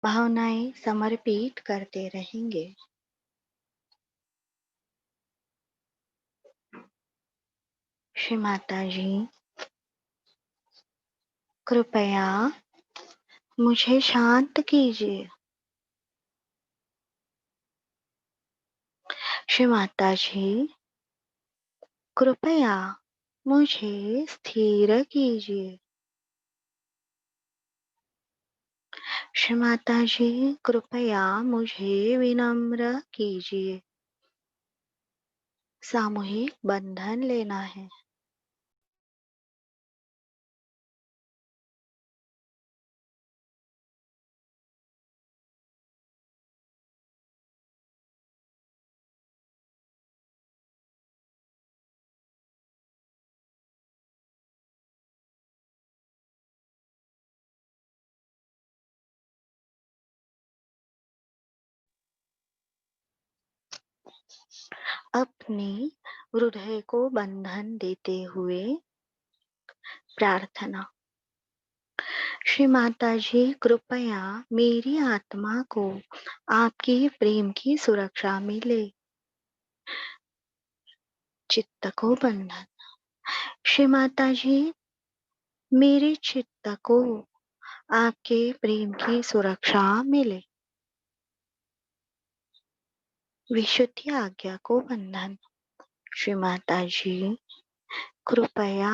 भावनाएं समर्पित करते रहेंगे। श्री माता जी, कृपया मुझे शांत कीजिए। श्री माता जी, कृपया मुझे स्थिर कीजिए। श्री माता जी, कृपया मुझे विनम्र कीजिए। सामूहिक बंधन लेना है। अपने हृदय को बंधन देते हुए प्रार्थना। श्री माता जी, कृपया मेरी आत्मा को आपके प्रेम की सुरक्षा मिले। चित्त को बंधन। श्री माता जी, मेरे चित्त को आपके प्रेम की सुरक्षा मिले। विशुद्धि आज्ञा को बंधन। श्री माता जी, कृपया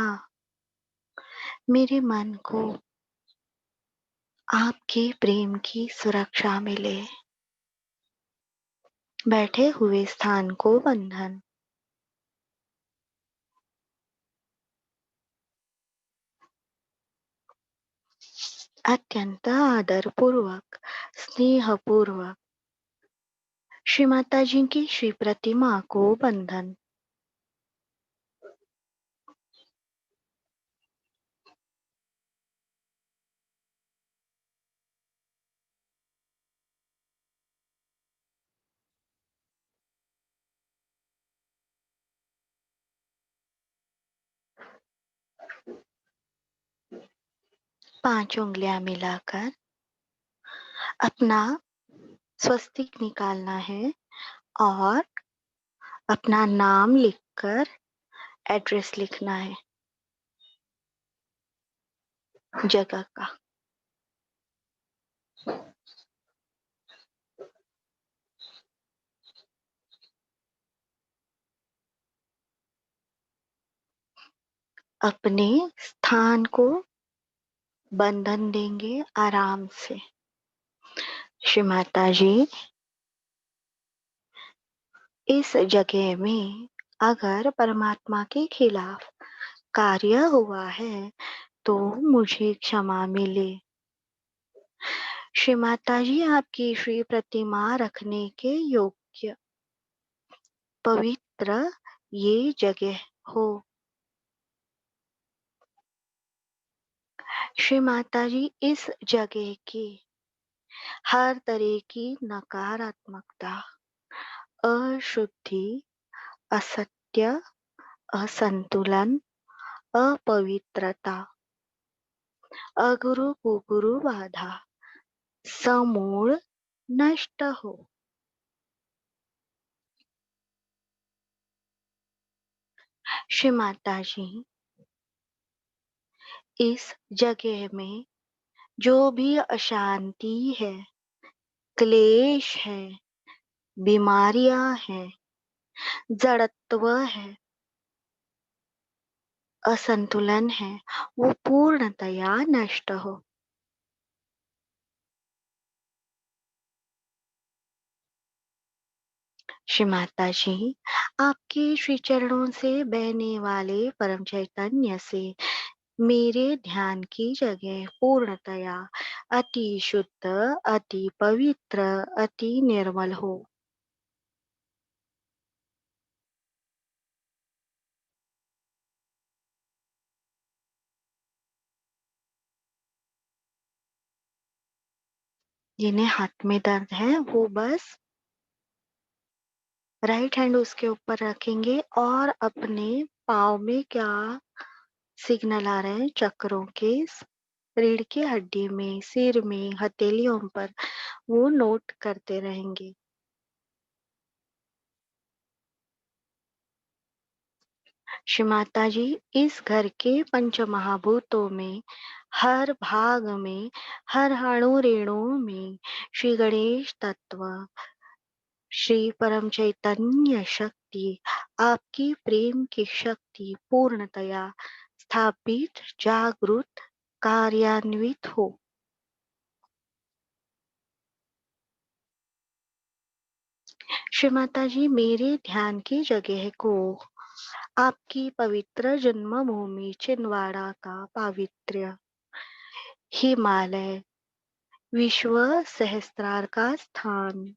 मेरे मन को आपके प्रेम की सुरक्षा मिले। बैठे हुए स्थान को बंधन। अत्यंत आदरपूर्वक, स्नेहपूर्वक श्री माता जी की श्री प्रतिमा को बंधन। पांच उंगलियां मिलाकर अपना स्वस्तिक निकालना है और अपना नाम लिखकर एड्रेस लिखना है जगह का। अपने स्थान को बंधन देंगे आराम से। श्री माता जी, इस जगह में अगर परमात्मा के खिलाफ कार्य हुआ है तो मुझे क्षमा मिले। श्री माता जी, आपकी श्री प्रतिमा रखने के योग्य पवित्र ये जगह हो। श्री माता जी, इस जगह की हर तरह की नकारात्मकता, अशुद्धि, असत्य, असंतुलन, अपवित्रता, अगुरु कुगुरु बाधा समूल नष्ट हो। श्री माता जी, इस जगह में जो भी अशांति है, क्लेश है, बीमारियां हैं, जड़त्व है, असंतुलन है, वो पूर्णतया नष्ट हो। श्री माता जी, आपके श्री चरणों से बहने वाले परम चैतन्य से मेरे ध्यान की जगह पूर्णतया अति शुद्ध, अति पवित्र, अति निर्मल हो। जिन्हें हाथ में दर्द है वो बस राइट हैंड उसके ऊपर रखेंगे और अपने पाँव में क्या सिग्नल आ रहे हैं चक्रों के, रीढ़ की हड्डी में, सिर में, हथेलियों पर वो नोट करते रहेंगे। श्री माता जी, इस घर के पंचमहाभूतों में, हर भाग में, हर अणु रेणु में श्री गणेश तत्व, श्री परम चैतन्य शक्ति, आपकी प्रेम की शक्ति पूर्णतया स्थापित, जागृत, कार्यान्वित हो। श्री माता जी, मेरे ध्यान की जगह को आपकी पवित्र जन्मभूमि छिंदवाड़ा का पावित्र्य, हिमालय, विश्व सहस्त्रार का स्थान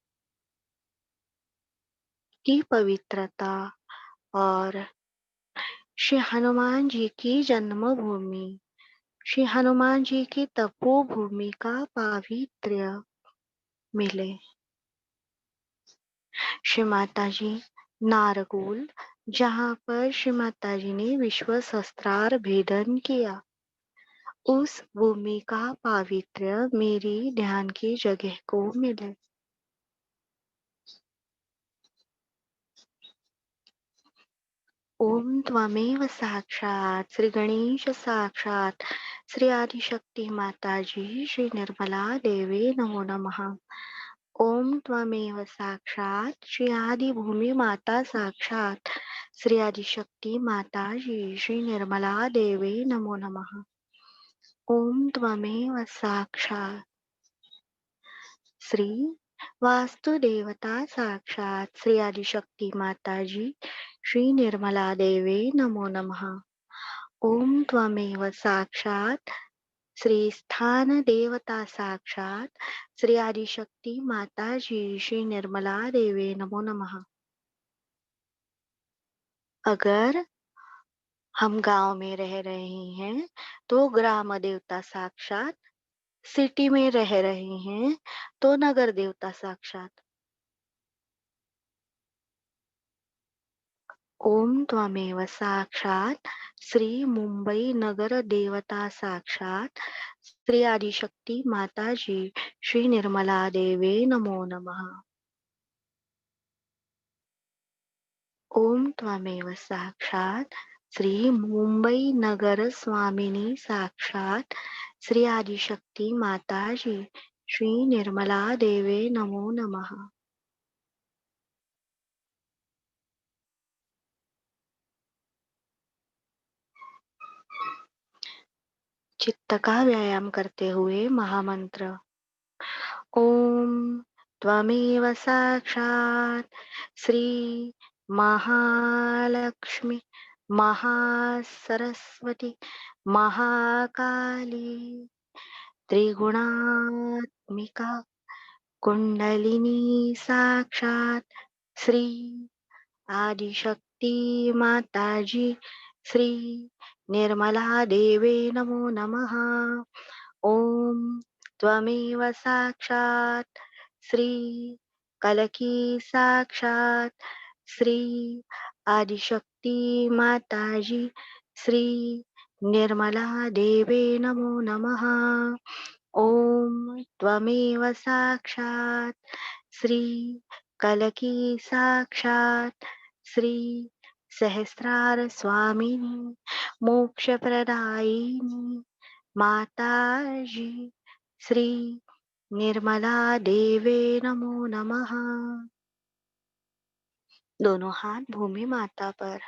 की पवित्रता और श्री हनुमान जी की जन्मभूमि, श्री हनुमान जी की तपोभूमि का पावित्र्य मिले। श्री माता जी, नारगोल, जहाँ पर श्री माता जी ने विश्व सहस्त्रार भेदन किया, उस भूमि का पावित्र्य मेरी ध्यान की जगह को मिले। ओम त्वमेव साक्षात श्री गणेश साक्षात श्री आदिशक्ति माता जी श्री निर्मला देवी नमो नमः। ओम त्वमेव साक्षात श्री आदि भूमि माता साक्षात श्री आदिशक्ति माता जी श्री निर्मला देवी नमो नमः। ओम त्वमेव साक्षात श्री वास्तु देवता साक्षात श्री आदिशक्ति माता जी श्री निर्मला देवी नमो नमः। ओम त्वमेव साक्षात श्री स्थान देवता साक्षात श्री आदिशक्ति माता जी श्री निर्मला देवी नमो नमः। अगर हम गांव में रह रहे हैं तो ग्राम देवता साक्षात, सिटी में रह रहे हैं तो नगर देवता साक्षात। ओम त्वमेव साक्षात श्री मुंबई नगर देवता साक्षात श्री आदिशक्ति माता जी श्री निर्मला देवी नमो नमः। ओम त्वमेव साक्षात श्री मुंबई नगर स्वामिनी साक्षात श्री आदिशक्ति माता जी श्री निर्मला देवी नमो नमः। चित्त का व्यायाम करते हुए महामंत्र। ओम त्वमेव साक्षात श्री महालक्ष्मी महासरस्वती महाकाली त्रिगुणात्मिका कुंडलिनी साक्षात श्री आदिशक्ति माता जी श्री निर्मला देवी नमो नमः। ओम त्वमेव साक्षात श्री कलकी साक्षात श्री आदिशक्ति माता जी श्री निर्मला देवी नमो नमः। ओम त्वमेव साक्षात श्री कलकी साक्षात श्री सहस्रार स्वामिनी मोक्षप्रदायिनी माता जी श्री निर्मला देवी नमो नमः। दोनों हाथ भूमि माता पर।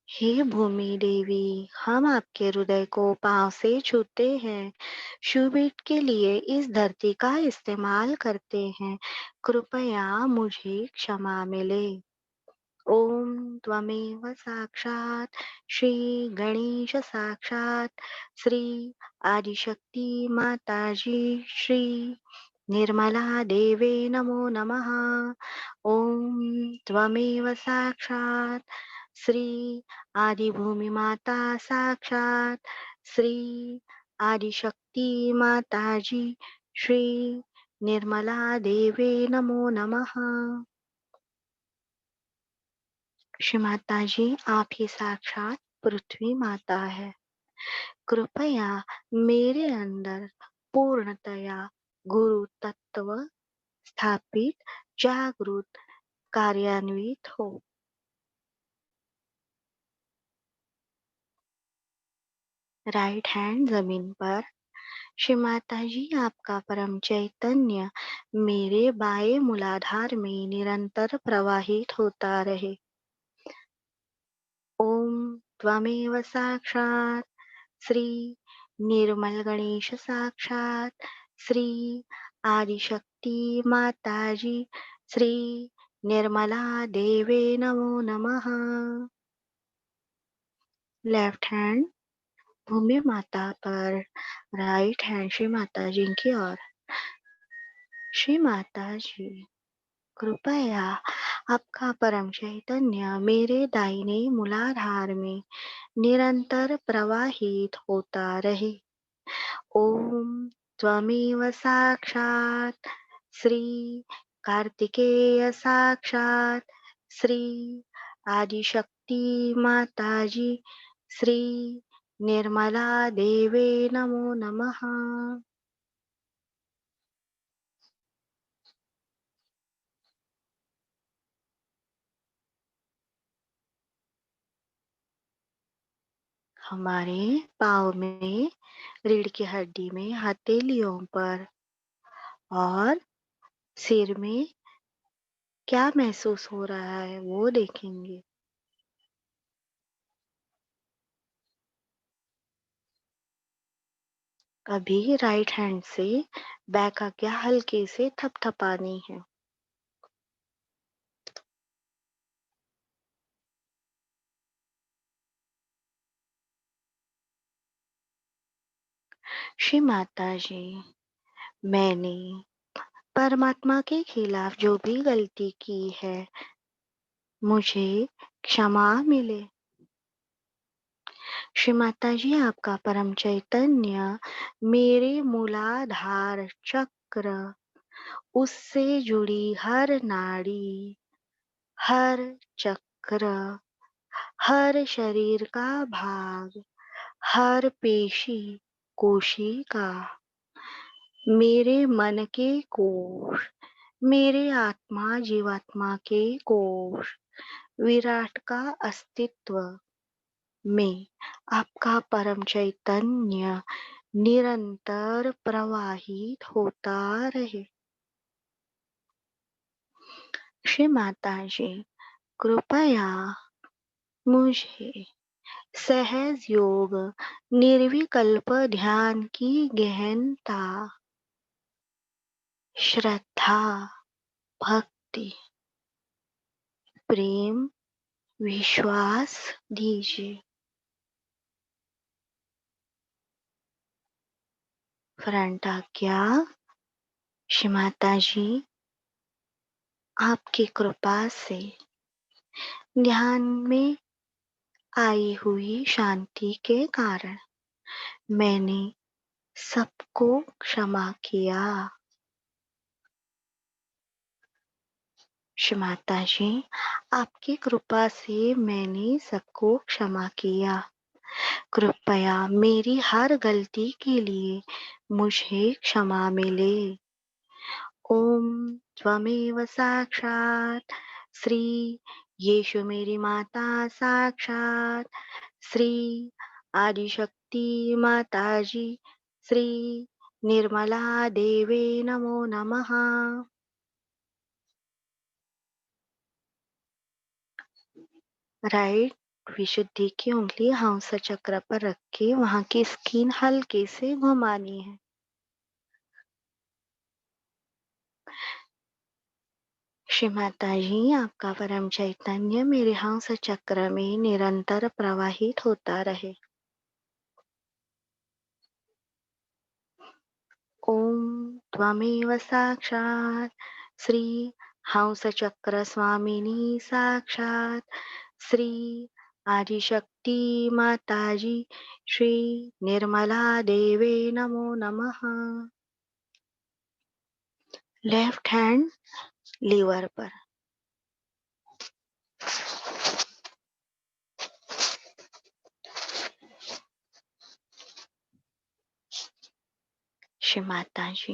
हे भूमि देवी, हम आपके हृदय को पांव से छूते हैं, शुभ ईट के लिए इस धरती का इस्तेमाल करते हैं, कृपया मुझे क्षमा मिले। ओम त्वमेव साक्षात श्री गणेश साक्षात श्री आदिशक्ति माता जी श्री निर्मला देवी नमो नमः। ओम त्वमेव साक्षात श्री आदिभूमि माता साक्षात श्री आदिशक्ति माता जी श्री निर्मला देवी नमो नमः। श्री माता जी, आप ही साक्षात पृथ्वी माता है। कृपया मेरे अंदर पूर्णतया गुरु तत्व स्थापित, जागृत, कार्यान्वित हो। राइट हैंड जमीन पर। श्री माता जी, आपका परम चैतन्य मेरे बाएं मूलाधार में निरंतर प्रवाहित होता रहे। ओम त्वमेव साक्षात् श्री निर्मल गणेश साक्षात् श्री आदिशक्ति माताजी श्री निर्मला देवे नमो नमः। लेफ्ट हैंड भूमि माता पर, राइट हैंड श्री माता जी की ओर। श्री माता जी, कृपया आपका परम चैतन्य मेरे दाहिने मूलाधार में निरंतर प्रवाहित होता रहे। ओम त्वमेव साक्षात् श्री कार्तिकेय साक्षात् श्री आदिशक्ति माताजी श्री निर्मला देवे नमो नमः। हमारे पाँव में, रीढ़ की हड्डी में, हथेलियों पर और सिर में क्या महसूस हो रहा है वो देखेंगे। अभी राइट हैंड से बैक आज्ञा हल्के से थपथपानी है। श्री माता जी, मैंने परमात्मा के खिलाफ जो भी गलती की है मुझे क्षमा मिले। श्री माता जी, आपका परम चैतन्य मेरे मूलाधार चक्र, उससे जुड़ी हर नाड़ी, हर चक्र, हर शरीर का भाग, हर पेशी, कोशिका, मेरे मन के कोश, मेरे आत्मा जीवात्मा के कोश, विराट का अस्तित्व में आपका परम चैतन्य निरंतर प्रवाहित होता रहे। श्री माता जी, कृपया मुझे सहज योग निर्विकल्प ध्यान की गहनता, श्रद्धा, भक्ति, प्रेम, विश्वास दीजिए। फ्रंट आज्ञा। श्री माता जी, आपकी कृपा से ध्यान में आई हुई शांति के कारण मैंने सबको क्षमा किया। श्री माता जी, आपकी कृपा से मैंने सबको क्षमा किया। कृपया मेरी हर गलती के लिए मुझे क्षमा मिले। ओम त्वमेव साक्षात् श्री यीशु मेरी माता साक्षात् श्री आदिशक्ति माताजी श्री निर्मला देवे नमो नमः। राइट विशुद्धि की उंगली हंस चक्र पर रख के वहां की स्किन हल्के से घुमानी है। श्री माता जी, आपका परम चैतन्य मेरे हंस चक्र में निरंतर प्रवाहित होता रहे। ओम त्वमेव साक्षात् श्री हंस चक्र स्वामिनी साक्षात् श्री आदिशक्ति माताजी श्री निर्मला देवे नमो नमः। लेफ्ट हैंड लीवर पर। श्री माता जी,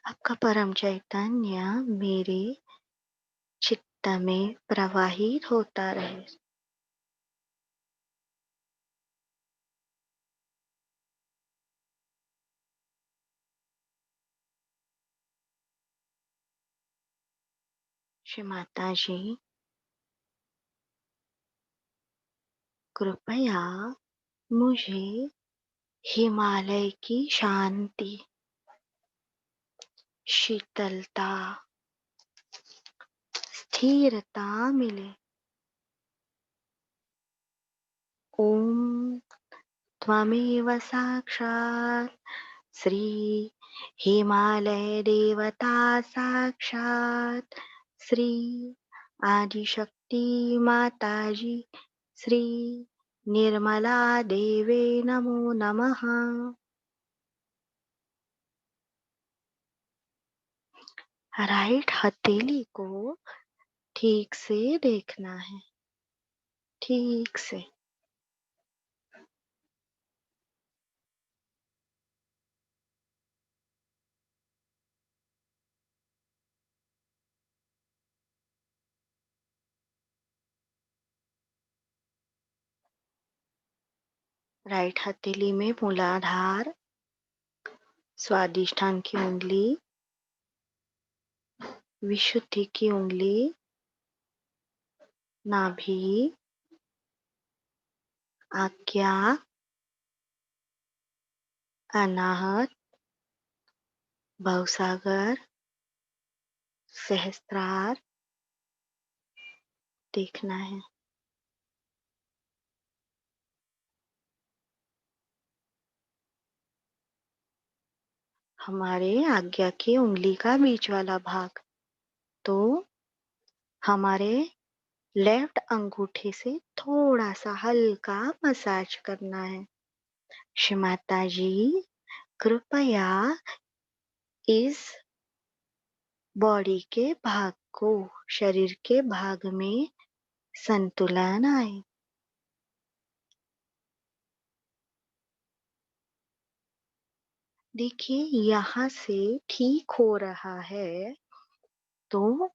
आपका परम चैतन्य मेरे चित्त में प्रवाहित होता रहे। श्री माता जी, कृपया मुझे हिमालय की शांति, शीतलता, स्थिरता मिले। ओम त्वमेव साक्षात् श्री हिमालय देवता साक्षात् श्री आदिशक्ति माताजी श्री निर्मला देवे नमो नमः। राइट हथेली को ठीक से देखना है, ठीक से। राइट हथेली में मूलाधार, स्वादिष्ठान की उंगली, विशुद्धि की उंगली, नाभि, आज्ञा, अनाहत, भवसागर, सहस्त्रार देखना है। हमारे आज्ञा की उंगली का बीच वाला भाग, तो हमारे लेफ्ट अंगूठे से थोड़ा सा हल्का मसाज करना है। श्री माता जी, कृपया इस बॉडी के भाग को, शरीर के भाग में संतुलन आए। देखिए, यहाँ से ठीक हो रहा है तो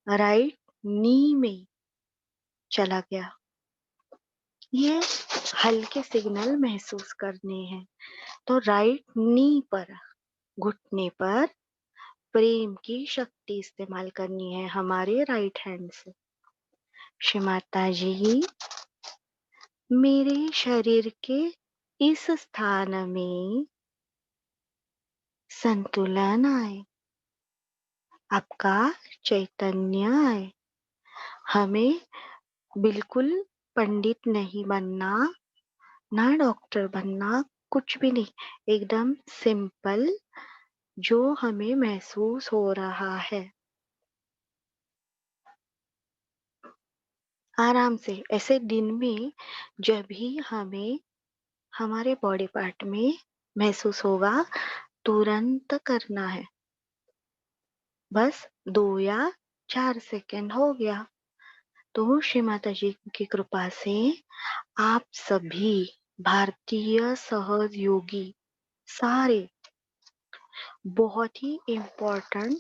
राइट नी में चला गया। ये हल्के सिग्नल महसूस करने हैं, तो राइट नी पर, घुटने पर प्रेम की शक्ति इस्तेमाल करनी है हमारे राइट हैंड से। श्री माता जी, मेरे शरीर के इस स्थान में संतुलन आए, आपका चैतन्य आए। हमें बिल्कुल पंडित नहीं बनना, ना डॉक्टर बनना, कुछ भी नहीं, एकदम सिंपल जो हमें महसूस हो रहा है। आराम से, ऐसे दिन में जब भी हमें हमारे बॉडी पार्ट में महसूस होगा, तुरंत करना है। बस 2 या 4 सेकंड हो गया। तो श्री माता जी की कृपा से आप सभी भारतीय सहज योगी सारे बहुत ही इम्पोर्टेंट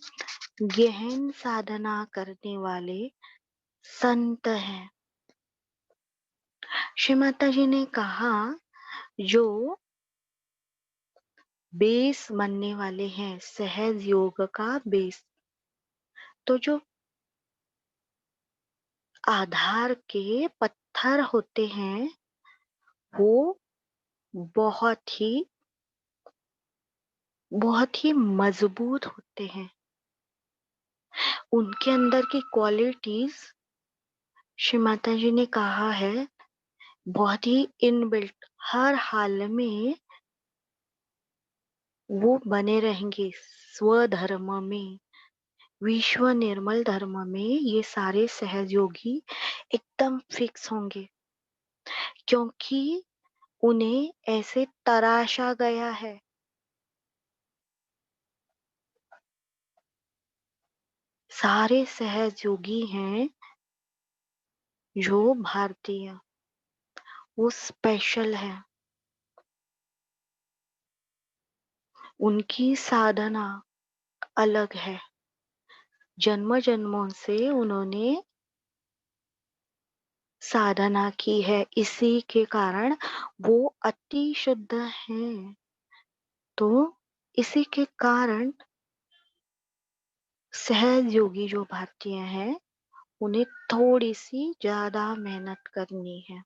गहन साधना करने वाले संत हैं। श्री माता जी ने कहा, जो बेस बनने वाले हैं सहज योग का बेस, तो जो आधार के पत्थर होते हैं वो बहुत ही मजबूत होते हैं। उनके अंदर की क्वालिटीज श्री माता जी ने कहा है बहुत ही इनबिल्ट, हर हाल में वो बने रहेंगे। स्वधर्म में, विश्व निर्मल धर्म में ये सारे सहयोगी एकदम फिक्स होंगे, क्योंकि उन्हें ऐसे तराशा गया है। सारे सहयोगी हैं जो भारतीय, वो स्पेशल है। उनकी साधना अलग है। जन्म जन्मों से उन्होंने साधना की है, इसी के कारण वो अति शुद्ध हैं। तो इसी के कारण सहज योगी जो भारतीय हैं, उन्हें थोड़ी सी ज्यादा मेहनत करनी है।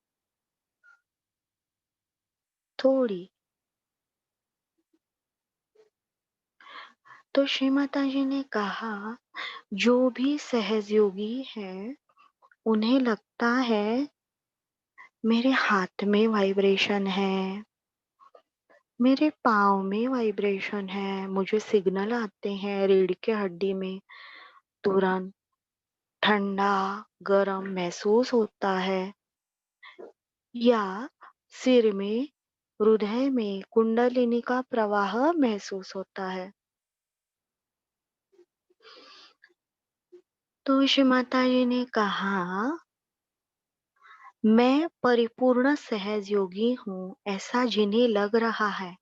थोड़ी। तो श्री माता जी ने कहा, जो भी सहज योगी है, उन्हें लगता है मेरे हाथ में वाइब्रेशन है, मेरे पाँव में वाइब्रेशन है, मुझे सिग्नल आते हैं रीढ़ के हड्डी में, तुरंत ठंडा गरम महसूस होता है, या सिर में, हृदय में कुंडलिनी का प्रवाह महसूस होता है। तो श्री माता जी ने कहा, मैं परिपूर्ण सहज योगी हूँ, ऐसा जिन्हें लग रहा है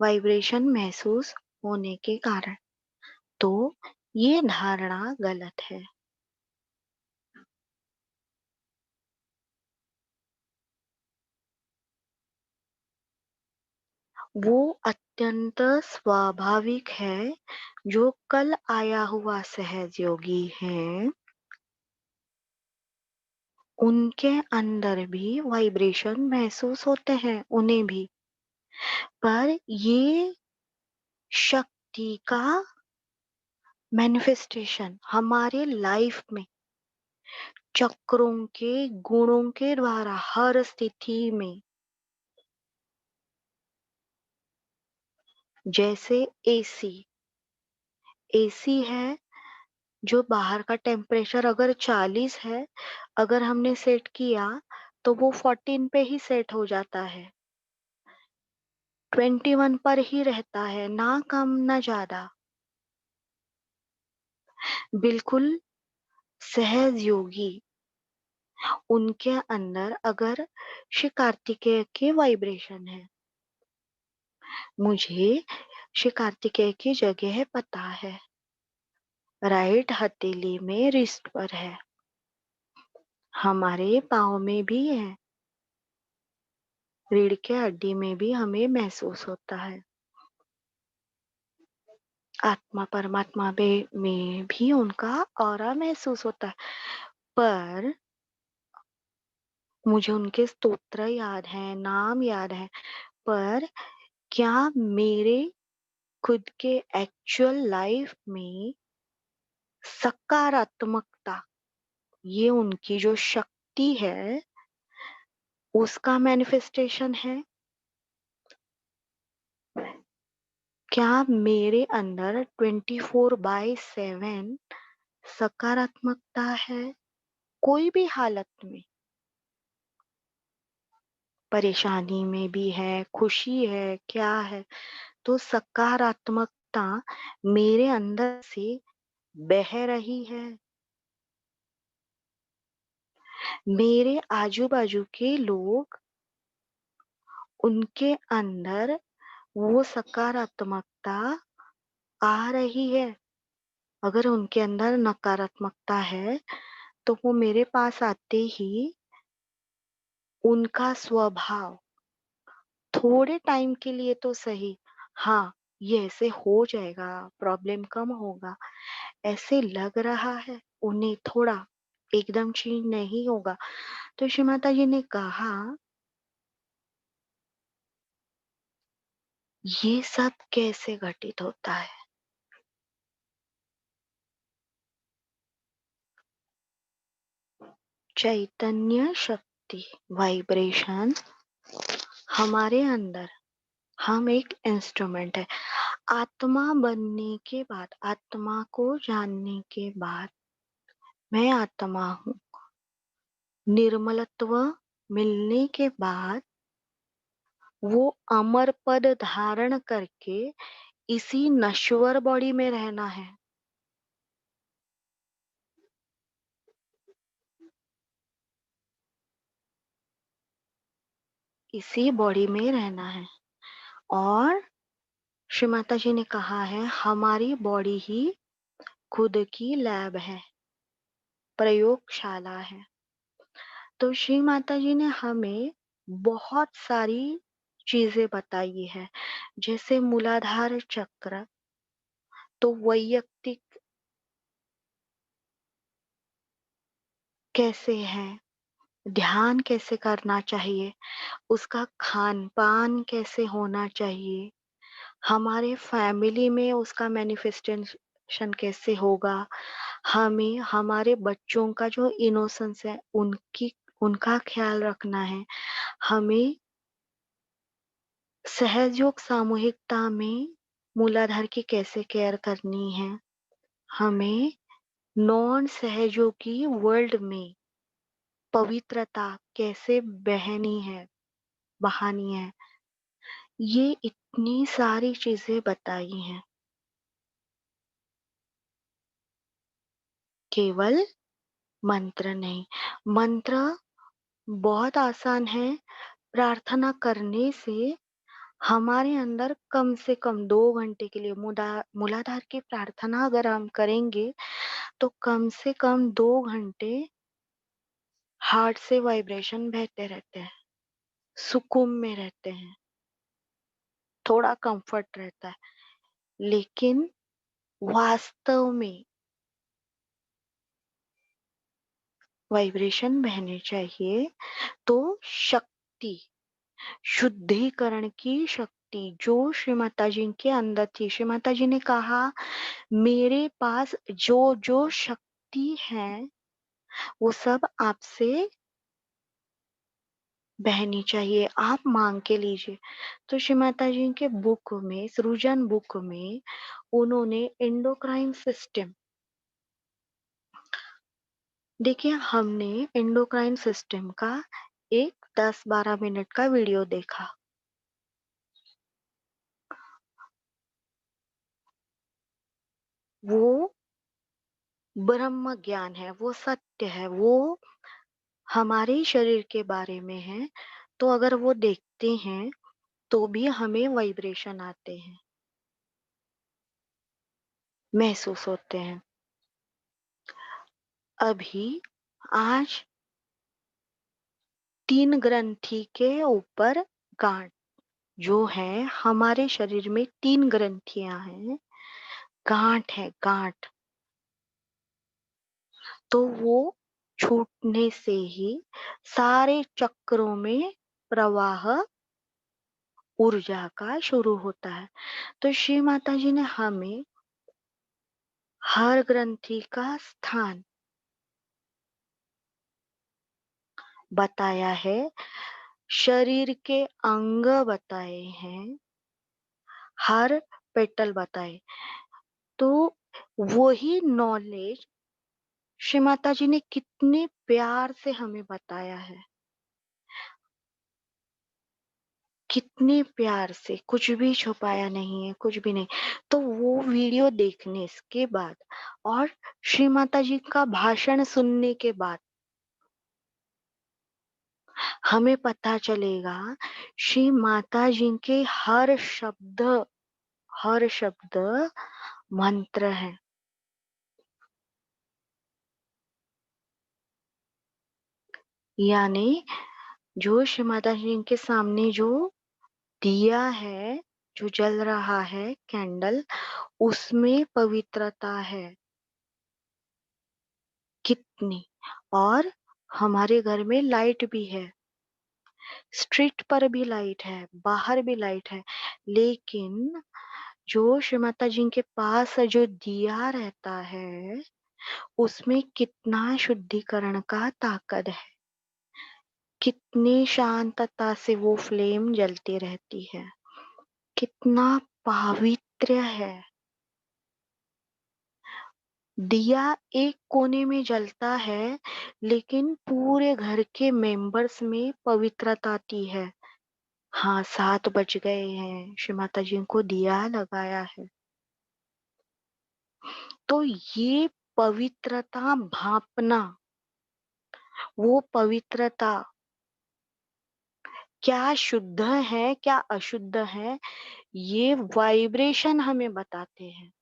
वाइब्रेशन महसूस होने के कारण, तो ये धारणा गलत है। वो अत्यंत स्वाभाविक है। जो कल आया हुआ सहज योगी है, उनके अंदर भी वाइब्रेशन महसूस होते हैं, उन्हें भी। पर ये शक्ति का मैनिफेस्टेशन हमारे लाइफ में चक्रों के गुणों के द्वारा हर स्थिति में, जैसे एसी। एसी है, जो बाहर का टेम्परेचर अगर 40 है, अगर हमने सेट किया तो वो 14 पे ही सेट हो जाता है, 21 पर ही रहता है, ना कम ना ज्यादा। बिल्कुल सहज योगी, उनके अंदर अगर श्री कार्तिकेय के वाइब्रेशन है, मुझे श्री कार्तिकेय की जगह पता है, राइट हथेली में रिस्ट पर है, हमारे पाँव में भी है, रीढ़ के हड्डी में भी हमें महसूस होता है, आत्मा परमात्मा में भी उनका ऑरा महसूस होता है। पर मुझे उनके स्तोत्र याद है, नाम याद है, पर क्या मेरे खुद के एक्चुअल लाइफ में सकारात्मकता, ये उनकी जो शक्ति है, उसका मैनिफेस्टेशन है? क्या मेरे अंदर 24/7 सकारात्मकता है? कोई भी हालत में, परेशानी में भी है, खुशी है, क्या है, तो सकारात्मकता मेरे अंदर से बह रही है। मेरे आजू बाजू के लोग, उनके अंदर वो सकारात्मकता आ रही है। अगर उनके अंदर नकारात्मकता है, तो वो मेरे पास आते ही उनका स्वभाव थोड़े टाइम के लिए तो सही, हाँ, ये ऐसे हो जाएगा, प्रॉब्लम कम होगा, ऐसे लग रहा है उन्हें, थोड़ा एकदम चेंज नहीं होगा। तो श्री माता जी ने कहा, ये सब कैसे घटित होता है? चैतन्य शक्ति, वाइब्रेशन हमारे अंदर, हम एक इंस्ट्रूमेंट है। आत्मा बनने के बाद, आत्मा को जानने के बाद, मैं आत्मा हूँ, निर्मलत्व मिलने के बाद, वो अमर पद धारण करके इसी नश्वर बॉडी में रहना है, इसी बॉडी में रहना है। और श्री माता जी ने कहा है हमारी बॉडी ही खुद की लैब है, प्रयोगशाला है। तो श्री माता जी ने हमें बहुत सारी चीजें बताई है, जैसे मूलाधार चक्र, तो वैयक्तिक कैसे है, ध्यान कैसे करना चाहिए, उसका खान पान कैसे होना चाहिए, हमारे फैमिली में उसका मैनिफेस्टेशन कैसे होगा, हमें हमारे बच्चों का जो इनोसेंस है उनका ख्याल रखना है, हमें सहयोग सामूहिकता में मूलाधार की कैसे केयर करनी है, हमें नॉन सहयोगी वर्ल्ड में पवित्रता कैसे बहानी है, ये इतनी सारी चीजें बताई हैं। केवल मंत्र नहीं, मंत्र बहुत आसान है। प्रार्थना करने से हमारे अंदर कम से कम 2 घंटे के लिए मूलाधार की प्रार्थना अगर हम करेंगे तो कम से कम 2 घंटे हार्ट से वाइब्रेशन बहते रहते हैं, सुकून में रहते हैं, थोड़ा कंफर्ट रहता है। लेकिन वास्तव में वाइब्रेशन बहने चाहिए तो शक्ति, शुद्धिकरण की शक्ति जो श्री माता जी के अंदर थी, श्री माता जी ने कहा मेरे पास जो जो शक्ति है वो सब आपसे बहनी चाहिए, आप मांग के लीजिए। तो श्री माता जी के बुक में, सृजन बुक में, उन्होंने एंडोक्राइन सिस्टम, देखिए हमने एंडोक्राइन सिस्टम का एक 10-12 मिनट का वीडियो देखा। वो ब्रह्म ज्ञान है, वो सत्य है, वो हमारे शरीर के बारे में है। तो अगर वो देखते हैं तो भी हमें वाइब्रेशन आते हैं, महसूस होते हैं। अभी आज 3 ग्रंथि के ऊपर गांठ जो है, हमारे शरीर में 3 ग्रंथियां हैं, गांठ है गांठ। तो वो छूटने से ही सारे चक्रों में प्रवाह ऊर्जा का शुरू होता है। तो श्री माता जी ने हमें हर ग्रंथि का स्थान बताया है, शरीर के अंग बताए हैं, हर पेटल बताए। तो वही नॉलेज श्री माता जी ने कितने प्यार से हमें बताया है, कितने प्यार से, कुछ भी छुपाया नहीं है, कुछ भी नहीं। तो वो वीडियो देखने के बाद और श्री माता जी का भाषण सुनने के बाद हमें पता चलेगा श्री माता जी के हर शब्द मंत्र है। यानी जो श्री माता जी के सामने जो दिया है, जो जल रहा है कैंडल, उसमें पवित्रता है कितनी। और हमारे घर में लाइट भी है, स्ट्रीट पर भी लाइट है, बाहर भी लाइट है, लेकिन जो श्री माता जी के पास जो दिया रहता है उसमें कितना शुद्धिकरण का ताकत है, कितनी शांतता से वो फ्लेम जलती रहती है, कितना पवित्र है। दिया एक कोने में जलता है लेकिन पूरे घर के मेंबर्स में पवित्रता आती है। हाँ, 7 बज गए हैं, श्री माता जी को दिया लगाया है। तो ये पवित्रता भापना, वो पवित्रता क्या शुद्ध है, क्या अशुद्ध है, ये वाइब्रेशन हमें बताते हैं।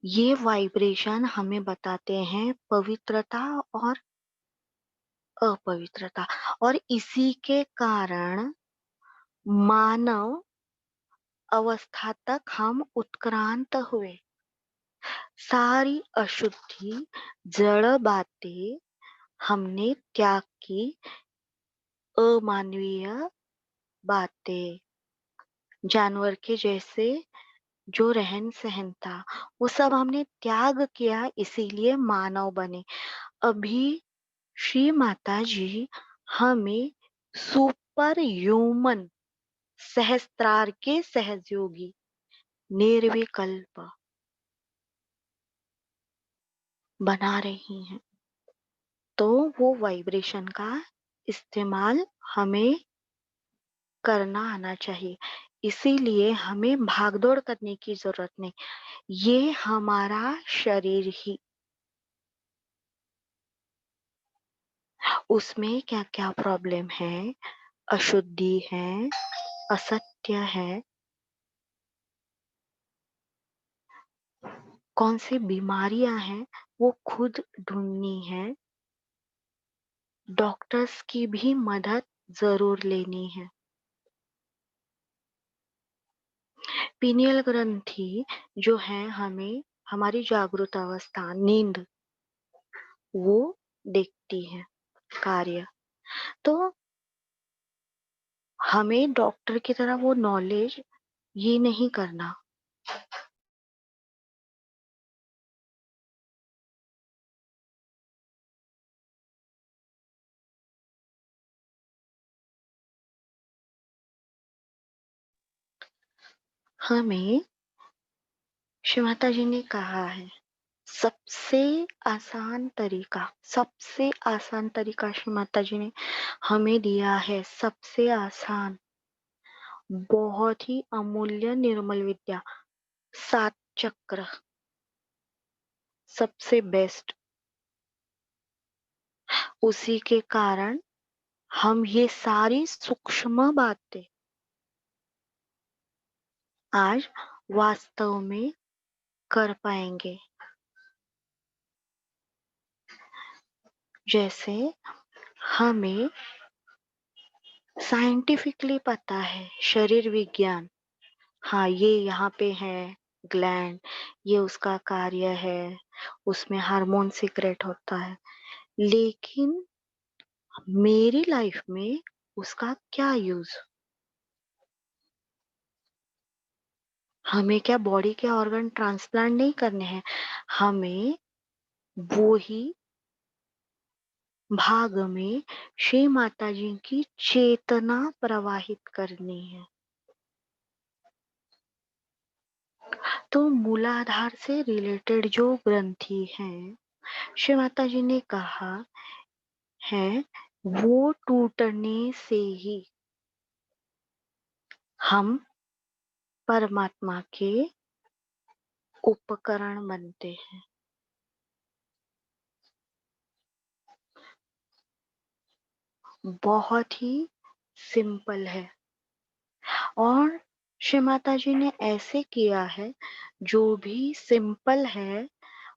ये वाइब्रेशन हमें बताते हैं पवित्रता और अपवित्रता, और इसी के कारण मानव अवस्था तक हम उत्क्रांत हुए। सारी अशुद्धि, जड़ बातें हमने त्याग की, अमानवीय बातें, जानवर के जैसे जो रहन सहन था, वो सब हमने त्याग किया, इसीलिए मानव बने। अभी श्री माता जी हमें सुपर ह्यूमन, सहस्त्रार के सहयोगी, निर्विकल्प बना रही हैं। तो वो वाइब्रेशन का इस्तेमाल हमें करना आना चाहिए। इसीलिए हमें भागदौड़ करने की जरूरत नहीं। ये हमारा शरीर ही, उसमें क्या क्या प्रॉब्लम है, अशुद्धि है, असत्य है, कौन सी बीमारियां हैं, वो खुद ढूंढनी है। डॉक्टर्स की भी मदद जरूर लेनी है। पीनियल ग्रंथि जो है, हमें हमारी जागृत अवस्था, नींद, वो देखती है कार्य। तो हमें डॉक्टर की तरह वो नॉलेज ये नहीं करना। हमें श्री माता जी ने कहा है, सबसे आसान तरीका, सबसे आसान तरीका श्री माता जी ने हमें दिया है, सबसे आसान, बहुत ही अमूल्य निर्मल विद्या, 7 चक्र, सबसे बेस्ट। उसी के कारण हम ये सारी सूक्ष्म बातें आज वास्तव में कर पाएंगे। जैसे हमें साइंटिफिकली पता है, शरीर विज्ञान, हाँ ये यहाँ पे है ग्लैंड, ये उसका कार्य है, उसमें हार्मोन सीक्रेट होता है, लेकिन मेरी लाइफ में उसका क्या यूज। हमें क्या बॉडी के ऑर्गन ट्रांसप्लांट नहीं करने हैं, हमें वो ही भाग में श्री माता जी की चेतना प्रवाहित करनी है। तो मूलाधार से रिलेटेड जो ग्रंथि हैं, श्री माता जी ने कहा है, वो टूटने से ही हम परमात्मा के उपकरण बनते हैं। बहुत ही सिंपल है, और श्री माता जी ने ऐसे किया है, जो भी सिंपल है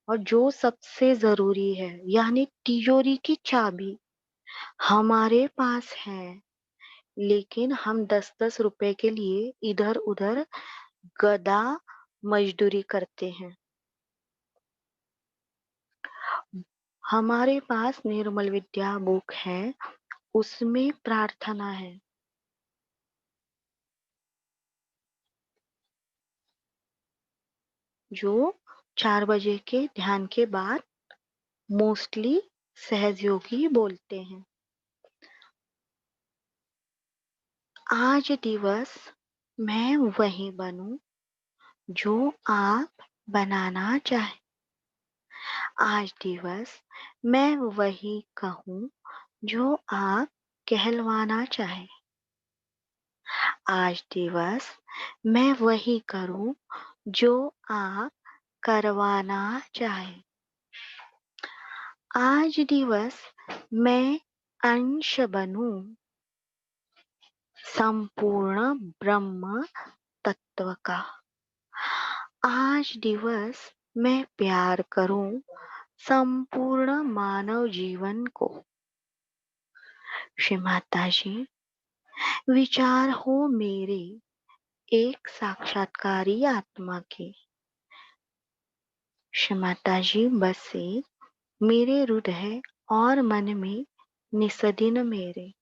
और जो सबसे जरूरी है, यानी तिजोरी की चाबी हमारे पास है, लेकिन हम 10-10 रुपए के लिए इधर उधर गधा मजदूरी करते हैं। हमारे पास निर्मल विद्या बुक है, उसमें प्रार्थना है, जो 4 बजे के ध्यान के बाद मोस्टली सहजयोगी बोलते हैं। आज दिवस मैं वही बनूं जो आप बनाना चाहे। आज दिवस मैं वही कहूँ जो आप कहलवाना चाहे। आज दिवस मैं वही करूं जो आप करवाना चाहे। आज दिवस मैं अंश बनूं संपूर्ण ब्रह्म तत्व का। आज दिवस मैं प्यार करूं संपूर्ण मानव जीवन को। श्री माता जी, विचार हो मेरे एक साक्षात्कारी आत्मा के। श्री माता जी, बसे मेरे हृदय और मन में निस्दिन मेरे।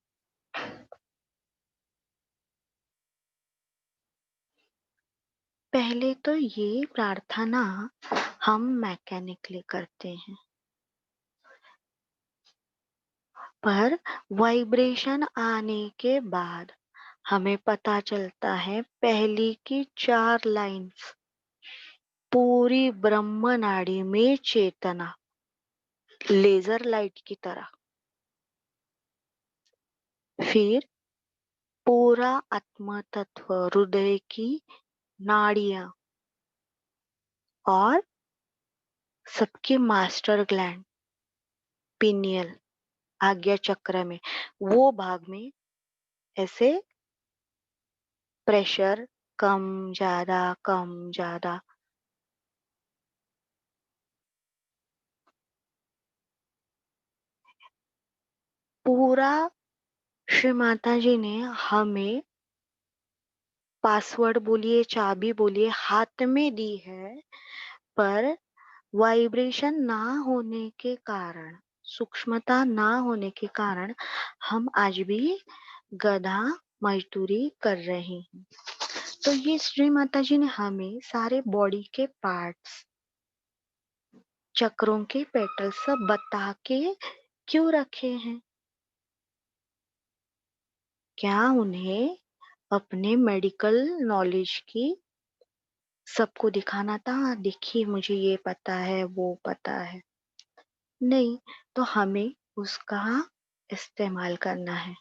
पहले तो ये प्रार्थना हम मैकेनिकली करते हैं, पर वाइब्रेशन आने के बाद हमें पता चलता है पहली की 4 लाइन्स पूरी ब्रह्म नाड़ी में चेतना लेजर लाइट की तरह, फिर पूरा आत्म तत्व हृदय की नाड़ियां और सबके मास्टर ग्लैंड पिनियल आज्ञा चक्र में वो भाग में ऐसे प्रेशर कम ज्यादा पूरा। श्री माता जी ने हमें पासवर्ड बोलिए चाबी बोलिए हाथ में दी है, पर वाइब्रेशन ना होने के कारण, सूक्ष्मता ना होने के कारण हम आज भी गधा मजदूरी कर रहे हैं। तो ये श्री माता जी ने हमें सारे बॉडी के पार्ट्स चक्रों के पेटल सब बता के क्यों रखे हैं? क्या उन्हें अपने मेडिकल नॉलेज की सबको दिखाना था, देखिए मुझे ये पता है वो पता है? नहीं, तो हमें उसका इस्तेमाल करना है।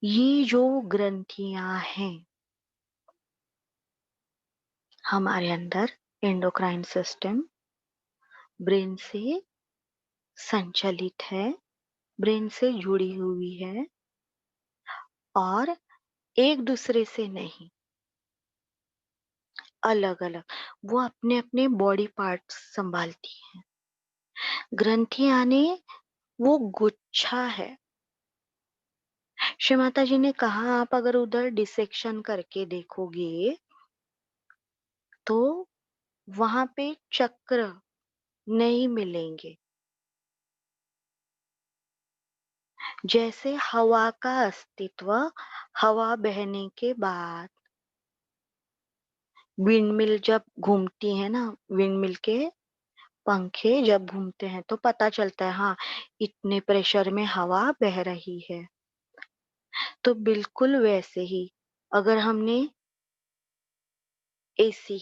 ये जो ग्रंथियां हैं हमारे अंदर, एंडोक्राइन सिस्टम ब्रेन से संचालित है, ब्रेन से जुड़ी हुई है और एक दूसरे से नहीं, अलग अलग वो अपने अपने बॉडी पार्ट्स संभालती है। ग्रंथियां ने वो गुच्छा है। श्री माता जी ने कहा आप अगर उधर डिसेक्शन करके देखोगे तो वहां पे चक्र नहीं मिलेंगे। जैसे हवा का अस्तित्व हवा बहने के बाद विंडमिल जब घूमती है ना, विंडमिल के पंखे जब घूमते हैं तो पता चलता है हाँ इतने प्रेशर में हवा बह रही है। तो बिल्कुल वैसे ही अगर हमने एसी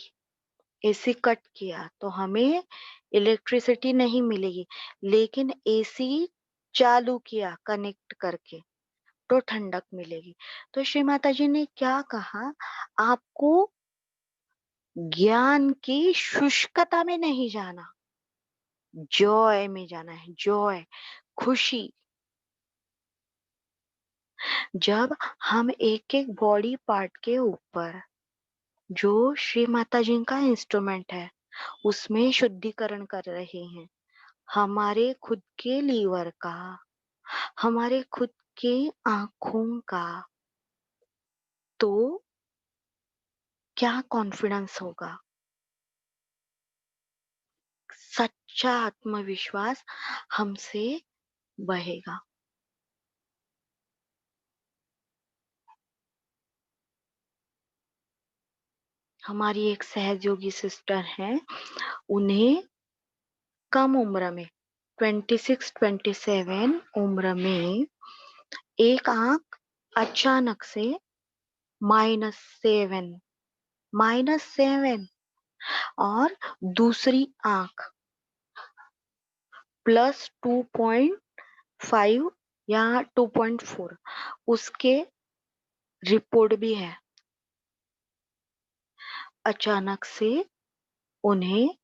एसी कट किया तो हमें इलेक्ट्रिसिटी नहीं मिलेगी, लेकिन एसी चालू किया कनेक्ट करके तो ठंडक मिलेगी। तो श्री माता जी ने क्या कहा, आपको ज्ञान की शुष्कता में नहीं जाना, जॉय में जाना है, जॉय खुशी। जब हम एक एक बॉडी पार्ट के ऊपर जो श्री माता जी का इंस्ट्रूमेंट है उसमें शुद्धिकरण कर रहे हैं, हमारे खुद के लीवर का, हमारे खुद के आंखों का, तो क्या कॉन्फिडेंस होगा, सच्चा आत्मविश्वास हमसे बहेगा। हमारी एक सहयोगी सिस्टर है, उन्हें कम उम्र में 26-27 उम्र में एक आंख अचानक से -7, -7 और दूसरी आंख +2.5 या 2.4 उसके रिपोर्ट भी है। अचानक से उन्हें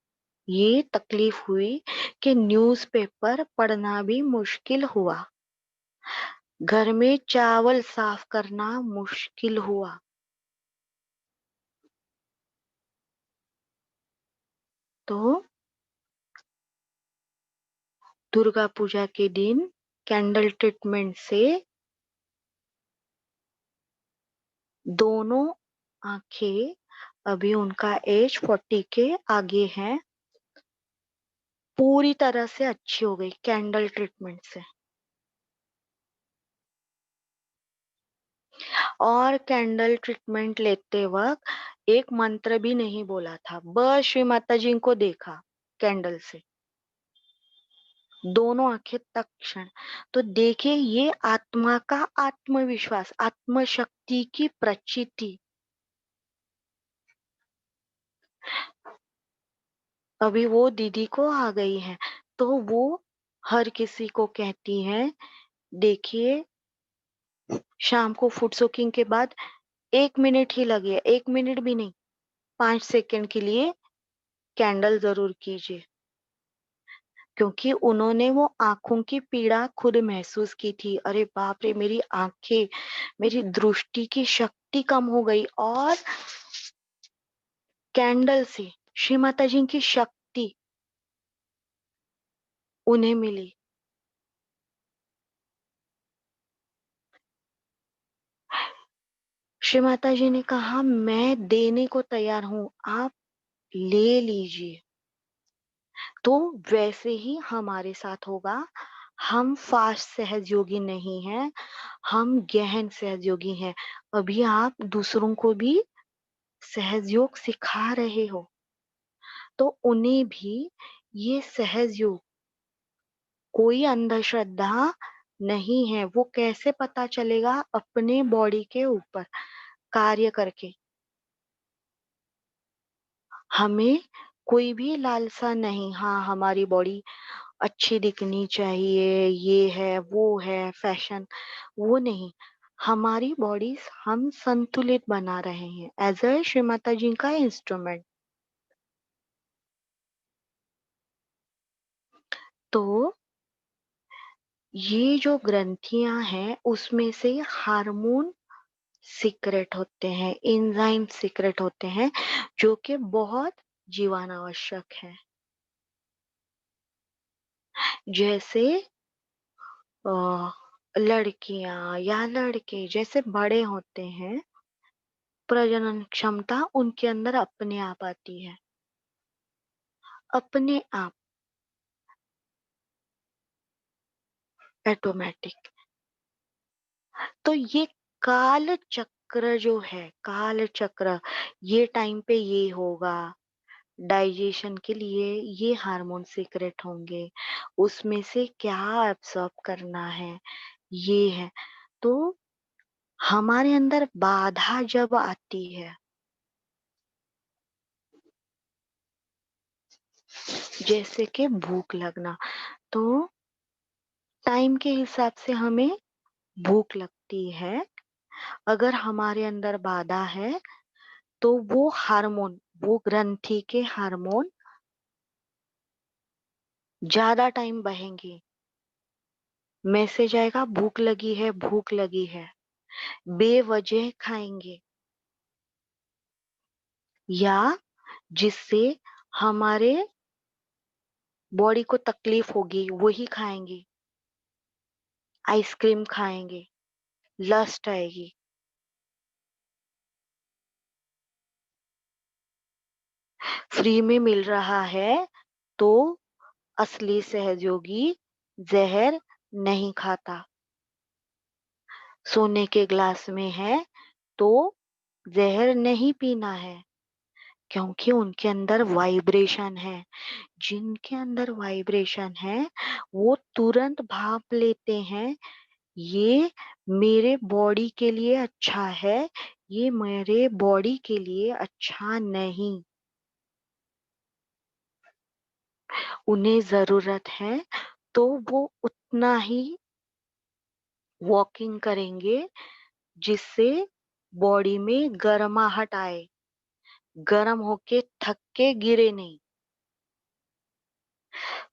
ये तकलीफ हुई कि न्यूज़पेपर पढ़ना भी मुश्किल हुआ, घर में चावल साफ करना मुश्किल हुआ। तो दुर्गा पूजा के दिन कैंडल ट्रीटमेंट से दोनों आंखें, अभी उनका एज 40 के आगे है, पूरी तरह से अच्छी हो गई कैंडल ट्रीटमेंट से। और कैंडल ट्रीटमेंट लेते वक्त एक मंत्र भी नहीं बोला था, बस श्री माता जी को देखा कैंडल से, दोनों आंखें तत्क्षण। तो देखिए, ये आत्मा का आत्मविश्वास, आत्मशक्ति की प्रचिति। अभी वो दीदी को आ गई है, तो वो हर किसी को कहती हैं, देखिए शाम को फूड सोकिंग के बाद 1 मिनट ही लगे, 1 मिनट भी नहीं, 5 सेकंड के लिए कैंडल जरूर कीजिए। क्योंकि उन्होंने वो आंखों की पीड़ा खुद महसूस की थी, अरे बाप रे, मेरी आंखें, मेरी दृष्टि की शक्ति कम हो गई, और कैंडल से श्री माता जी की शक्ति उन्हें मिली। श्री माता जी ने कहा, मैं देने को तैयार हूं, आप ले लीजिए। तो वैसे ही हमारे साथ होगा। हम फास्ट सहजयोगी नहीं हैं, हम गहन सहजयोगी हैं। अभी आप दूसरों को भी सहजयोग सिखा रहे हो, तो उन्हें भी ये सहजयोग, कोई अंधश्रद्धा नहीं है। वो कैसे पता चलेगा? अपने बॉडी के ऊपर कार्य करके। हमें कोई भी लालसा नहीं, हाँ हमारी बॉडी अच्छी दिखनी चाहिए, ये है वो है फैशन, वो नहीं। हमारी बॉडी हम संतुलित बना रहे हैं एज अ श्री माता जी का इंस्ट्रूमेंट। तो ये जो ग्रंथियां हैं, उसमें से हार्मोन सीक्रेट होते हैं, एंजाइम सीक्रेट होते हैं, जो कि बहुत जीवन आवश्यक है। जैसे लड़कियां या लड़के जैसे बड़े होते हैं, प्रजनन क्षमता उनके अंदर अपने आप आती है, अपने आप, ऑटोमेटिक। तो ये काल चक्र जो है, काल चक्र, ये टाइम पे ये होगा, डाइजेशन के लिए ये हार्मोन सीक्रेट होंगे, उसमें से क्या एब्सॉर्ब करना है, ये है। तो हमारे अंदर बाधा जब आती है, जैसे कि भूख लगना, तो टाइम के हिसाब से हमें भूख लगती है। अगर हमारे अंदर बाधा है, तो वो हार्मोन, वो ग्रंथि के हार्मोन ज्यादा टाइम बहेंगे। मैसेज आएगा, भूख लगी है, भूख लगी है, बेवजह खाएंगे, या जिससे हमारे बॉडी को तकलीफ होगी वही खाएंगे, आइसक्रीम खाएंगे, लस्ट आएगी। फ्री में मिल रहा है, तो असली सहयोगी जहर नहीं खाता। सोने के ग्लास में है, तो जहर नहीं पीना है, क्योंकि उनके अंदर वाइब्रेशन है। जिनके अंदर वाइब्रेशन है, वो तुरंत भाप लेते हैं, ये मेरे बॉडी के लिए अच्छा है, ये मेरे बॉडी के लिए अच्छा नहीं। उन्हें जरूरत है, तो वो उतना ही वॉकिंग करेंगे, जिससे बॉडी में गर्माहट आए, गर्म होके थक के गिरे नहीं।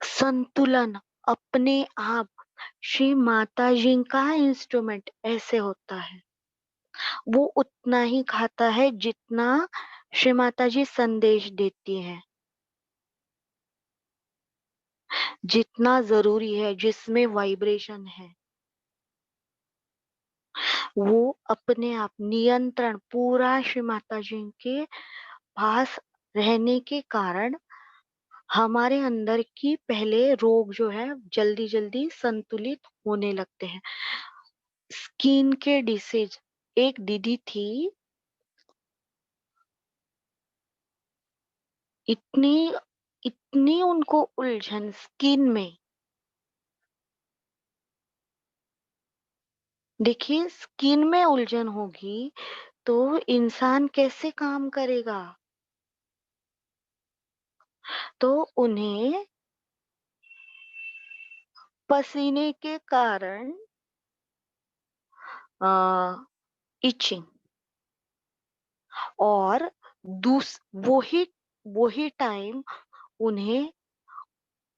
संतुलन अपने आप श्री माता जी का इंस्ट्रूमेंट ऐसे होता है। वो उतना ही खाता है जितना श्री माता जी संदेश देती है, जितना जरूरी है, जिसमें वाइब्रेशन है। वो अपने आप नियंत्रण पूरा श्री माता जी के पास रहने के कारण हमारे अंदर की पहले रोग जो है जल्दी जल्दी संतुलित होने लगते हैं। स्किन के डिसीज, एक दीदी थी, इतनी इतनी उनको उलझन स्किन में। देखिए, स्किन में उलझन होगी तो इंसान कैसे काम करेगा? तो उन्हें पसीने के कारण इचिंग, और दूस वही वही टाइम उन्हें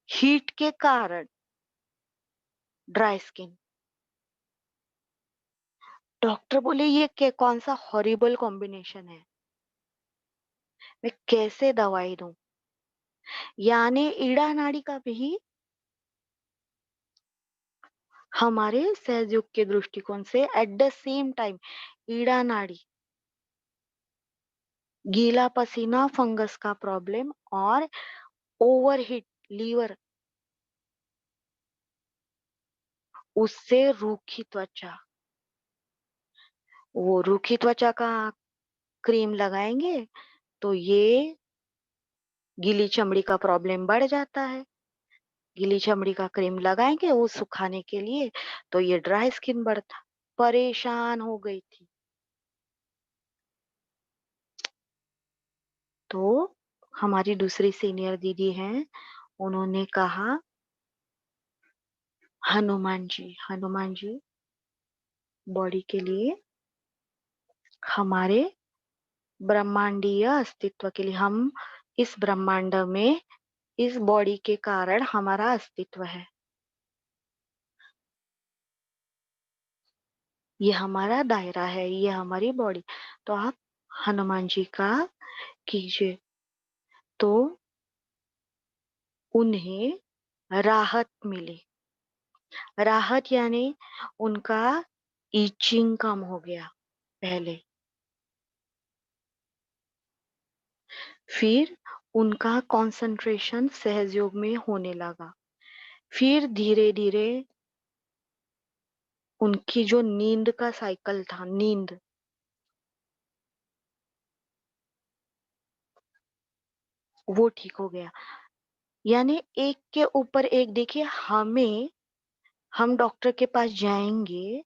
हीट के कारण ड्राई स्किन। डॉक्टर बोले ये कौन सा हॉरिबल कॉम्बिनेशन है, मैं कैसे दवाई दूं? यानी ईड़ा नाड़ी का भी हमारे सहयोग के दृष्टिकोण से at the same time Ida नाड़ी, गीला पसीना, फंगस का प्रॉब्लम और ओवरहीट लीवर, उससे रूखी त्वचा, वो रूखी त्वचा का क्रीम लगाएंगे तो ये गीली चमड़ी का प्रॉब्लम बढ़ जाता है। गीली चमड़ी का क्रीम लगाएंगे वो सुखाने के लिए, तो ये ड्राई स्किन बढ़ता। परेशान हो गई थी। तो हमारी दूसरी सीनियर दीदी हैं, उन्होंने कहा हनुमान जी बॉडी के लिए, हमारे ब्रह्मांडीय अस्तित्व के लिए, हम इस ब्रह्मांड में इस बॉडी के कारण हमारा अस्तित्व है, ये हमारा दायरा है, ये हमारी बॉडी। तो आप हनुमान जी का कीजिए। तो उन्हें राहत मिली। राहत यानी उनका ईचिंग कम हो गया पहले, फिर उनका कंसंट्रेशन सहयोग में होने लगा, फिर धीरे धीरे उनकी जो नींद का साइकिल था, नींद, वो ठीक हो गया। यानी एक के ऊपर एक, देखिए हम डॉक्टर के पास जाएंगे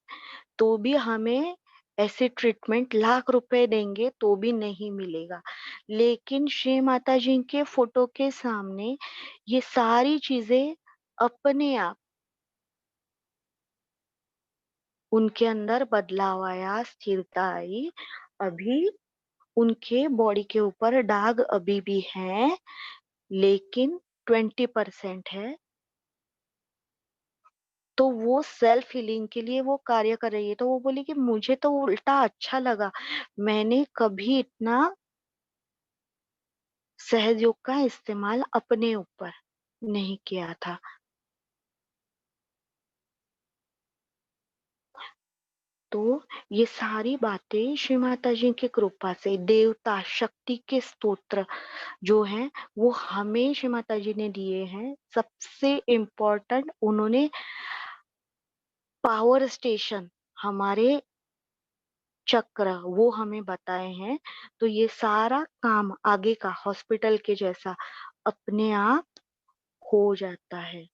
तो भी हमें ऐसे ट्रीटमेंट लाख रुपए देंगे तो भी नहीं मिलेगा, लेकिन श्री माता जी के फोटो के सामने ये सारी चीजें अपने आप, उनके अंदर बदलाव आया, स्थिरता आई। अभी उनके बॉडी के ऊपर दाग अभी भी हैं, लेकिन 20% है। तो वो सेल्फ हीलिंग के लिए वो कार्य कर रही है। तो वो बोली कि मुझे तो उल्टा अच्छा लगा, मैंने कभी इतना सहयोग का इस्तेमाल अपने ऊपर नहीं किया था। तो ये सारी बातें श्री माता जी की कृपा से, देवता शक्ति के स्तोत्र जो हैं वो हमें श्री माता जी ने दिए हैं। सबसे इम्पोर्टेंट उन्होंने पावर स्टेशन, हमारे चक्र, वो हमें बताए हैं। तो ये सारा काम आगे का हॉस्पिटल के जैसा अपने आप हो जाता है।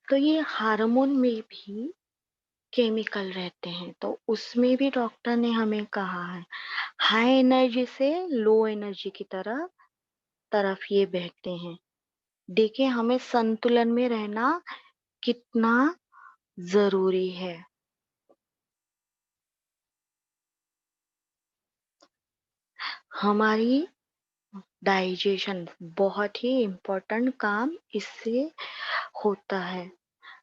तो ये हार्मोन में भी केमिकल रहते हैं, तो उसमें भी डॉक्टर ने हमें कहा है हाई एनर्जी से लो एनर्जी की तरफ ये बहते हैं। देखिए, हमें संतुलन में रहना कितना जरूरी है। हमारी डाइजेशन बहुत ही इम्पोर्टेंट काम इससे होता है।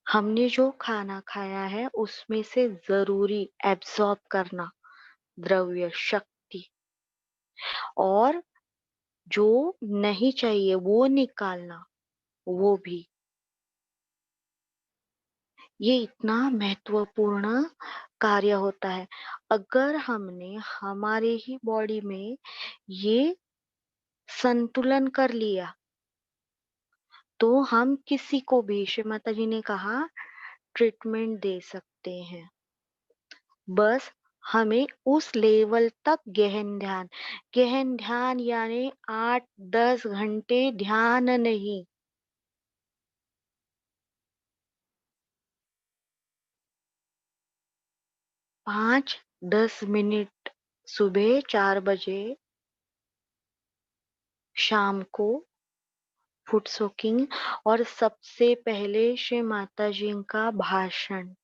हमने जो खाना खाया है उसमें से ज़रूरी एब्ज़ॉर्ब करना द्रव्य शक्ति और जो नहीं चाहिए वो निकालना, वो भी। ये इतना महत्वपूर्ण कार्य होता है। अगर हमने हमारे ही बॉडी में ये संतुलन कर लिया, तो हम किसी को भी, श्री माता जी ने कहा, ट्रीटमेंट दे सकते हैं। बस हमें उस लेवल तक गहन ध्यान यानी 8-10 घंटे ध्यान नहीं, 5-10 मिनट सुबह 4 बजे, शाम को फुट सोकिंग और सबसे पहले श्री माता जी का भाषण,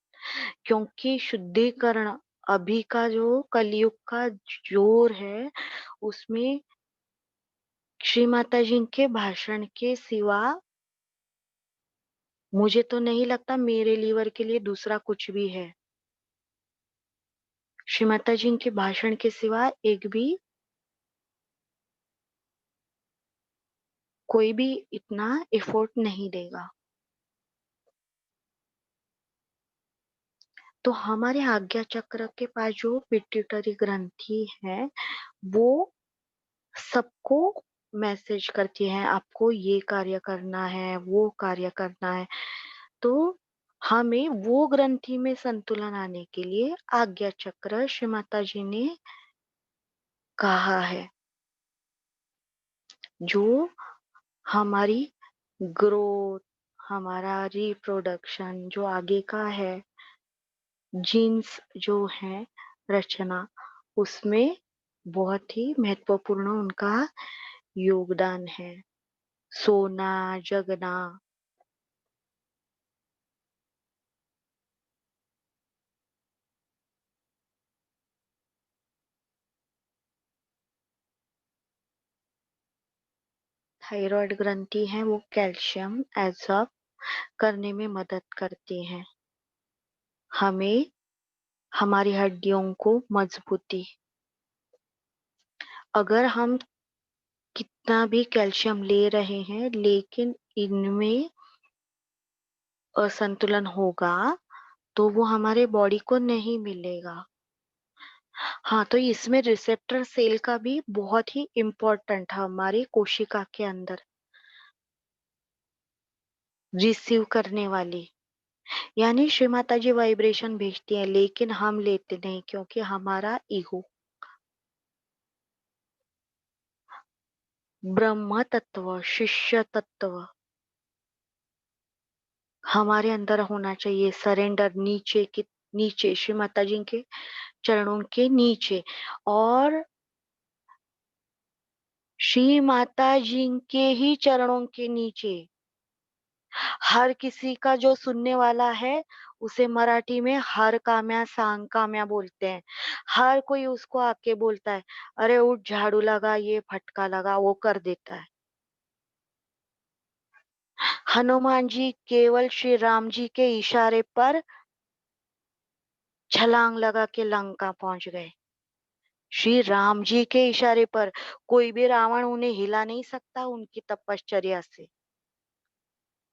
क्योंकि शुद्धिकरण अभी का जो कलयुग का जोर है उसमें श्री माता जी के भाषण के सिवा मुझे तो नहीं लगता मेरे लीवर के लिए दूसरा कुछ भी है। श्री माता जी के भाषण के सिवा एक भी कोई भी इतना एफर्ट नहीं देगा। तो हमारे आज्ञा चक्र के पास जो पिट्यूटरी ग्रंथि है वो सबको मैसेज करती है, आपको ये कार्य करना है, वो कार्य करना है। तो हमें वो ग्रंथि में संतुलन आने के लिए आज्ञा चक्र श्री माता जी ने कहा है, जो हमारी ग्रोथ, हमारा रिप्रोडक्शन जो आगे का है, जीन्स जो है रचना, उसमें बहुत ही महत्वपूर्ण उनका योगदान है। सोना, जगना, थायराइड ग्रंथि है वो कैल्शियम एब्जॉर्ब करने में मदद करती हैं, हमें हमारी हड्डियों को मजबूती। अगर हम कितना भी कैल्शियम ले रहे हैं लेकिन इनमें असंतुलन होगा तो वो हमारे बॉडी को नहीं मिलेगा। हाँ, तो इसमें रिसेप्टर सेल का भी बहुत ही इम्पोर्टेंट है हमारी कोशिका के अंदर, रिसीव करने वाली। यानी श्री माता जी वाइब्रेशन भेजती है लेकिन हम लेते नहीं क्योंकि हमारा ईगो। ब्रह्म तत्व, शिष्य तत्व हमारे अंदर होना चाहिए। सरेंडर नीचे श्री माता जी के चरणों के नीचे, और श्री माता जी के ही चरणों के नीचे हर किसी का जो सुनने वाला है उसे मराठी में हर काम्या सांग काम्या बोलते हैं। हर कोई उसको आके बोलता है, अरे उठ झाड़ू लगा, ये फटका लगा, वो कर देता है। हनुमान जी केवल श्री राम जी के इशारे पर छलांग लगा के लंका पहुंच गए। श्री राम जी के इशारे पर कोई भी रावण उन्हें हिला नहीं सकता उनकी तपश्चर्या से।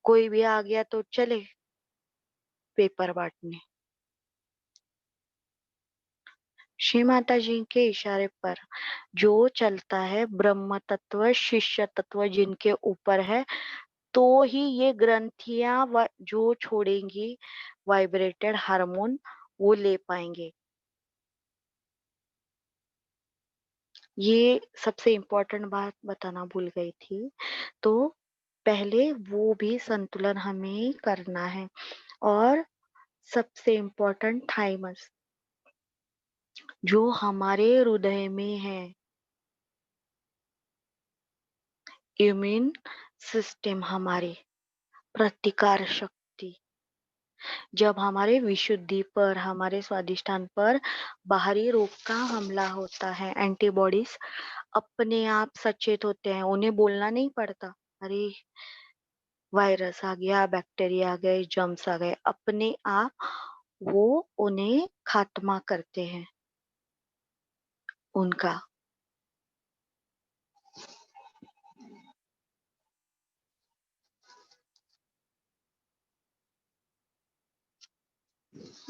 कोई भी आ गया तो चले पेपर बांटने। श्री माता जी के इशारे पर जो चलता है, ब्रह्म तत्व शिष्य तत्व जिनके ऊपर है, तो ही ये ग्रंथियां जो छोड़ेंगी वाइब्रेटेड हार्मोन, वो ले पाएंगे। ये सबसे इम्पोर्टेंट बात बताना भूल गई थी। तो पहले वो भी संतुलन हमें करना है। और सबसे इम्पोर्टेंट थाइमस जो हमारे हृदय में है, इम्यून सिस्टम, हमारी प्रतिकार शक्ति। जब हमारे विशुद्धि पर, हमारे स्वादिष्टान पर बाहरी रोग का हमला होता है, एंटीबॉडीज अपने आप सचेत होते हैं, उन्हें बोलना नहीं पड़ता। अरे वायरस आ गया, बैक्टीरिया आ गए, जर्म्स आ गए, अपने आप वो उन्हें खात्मा करते हैं उनका।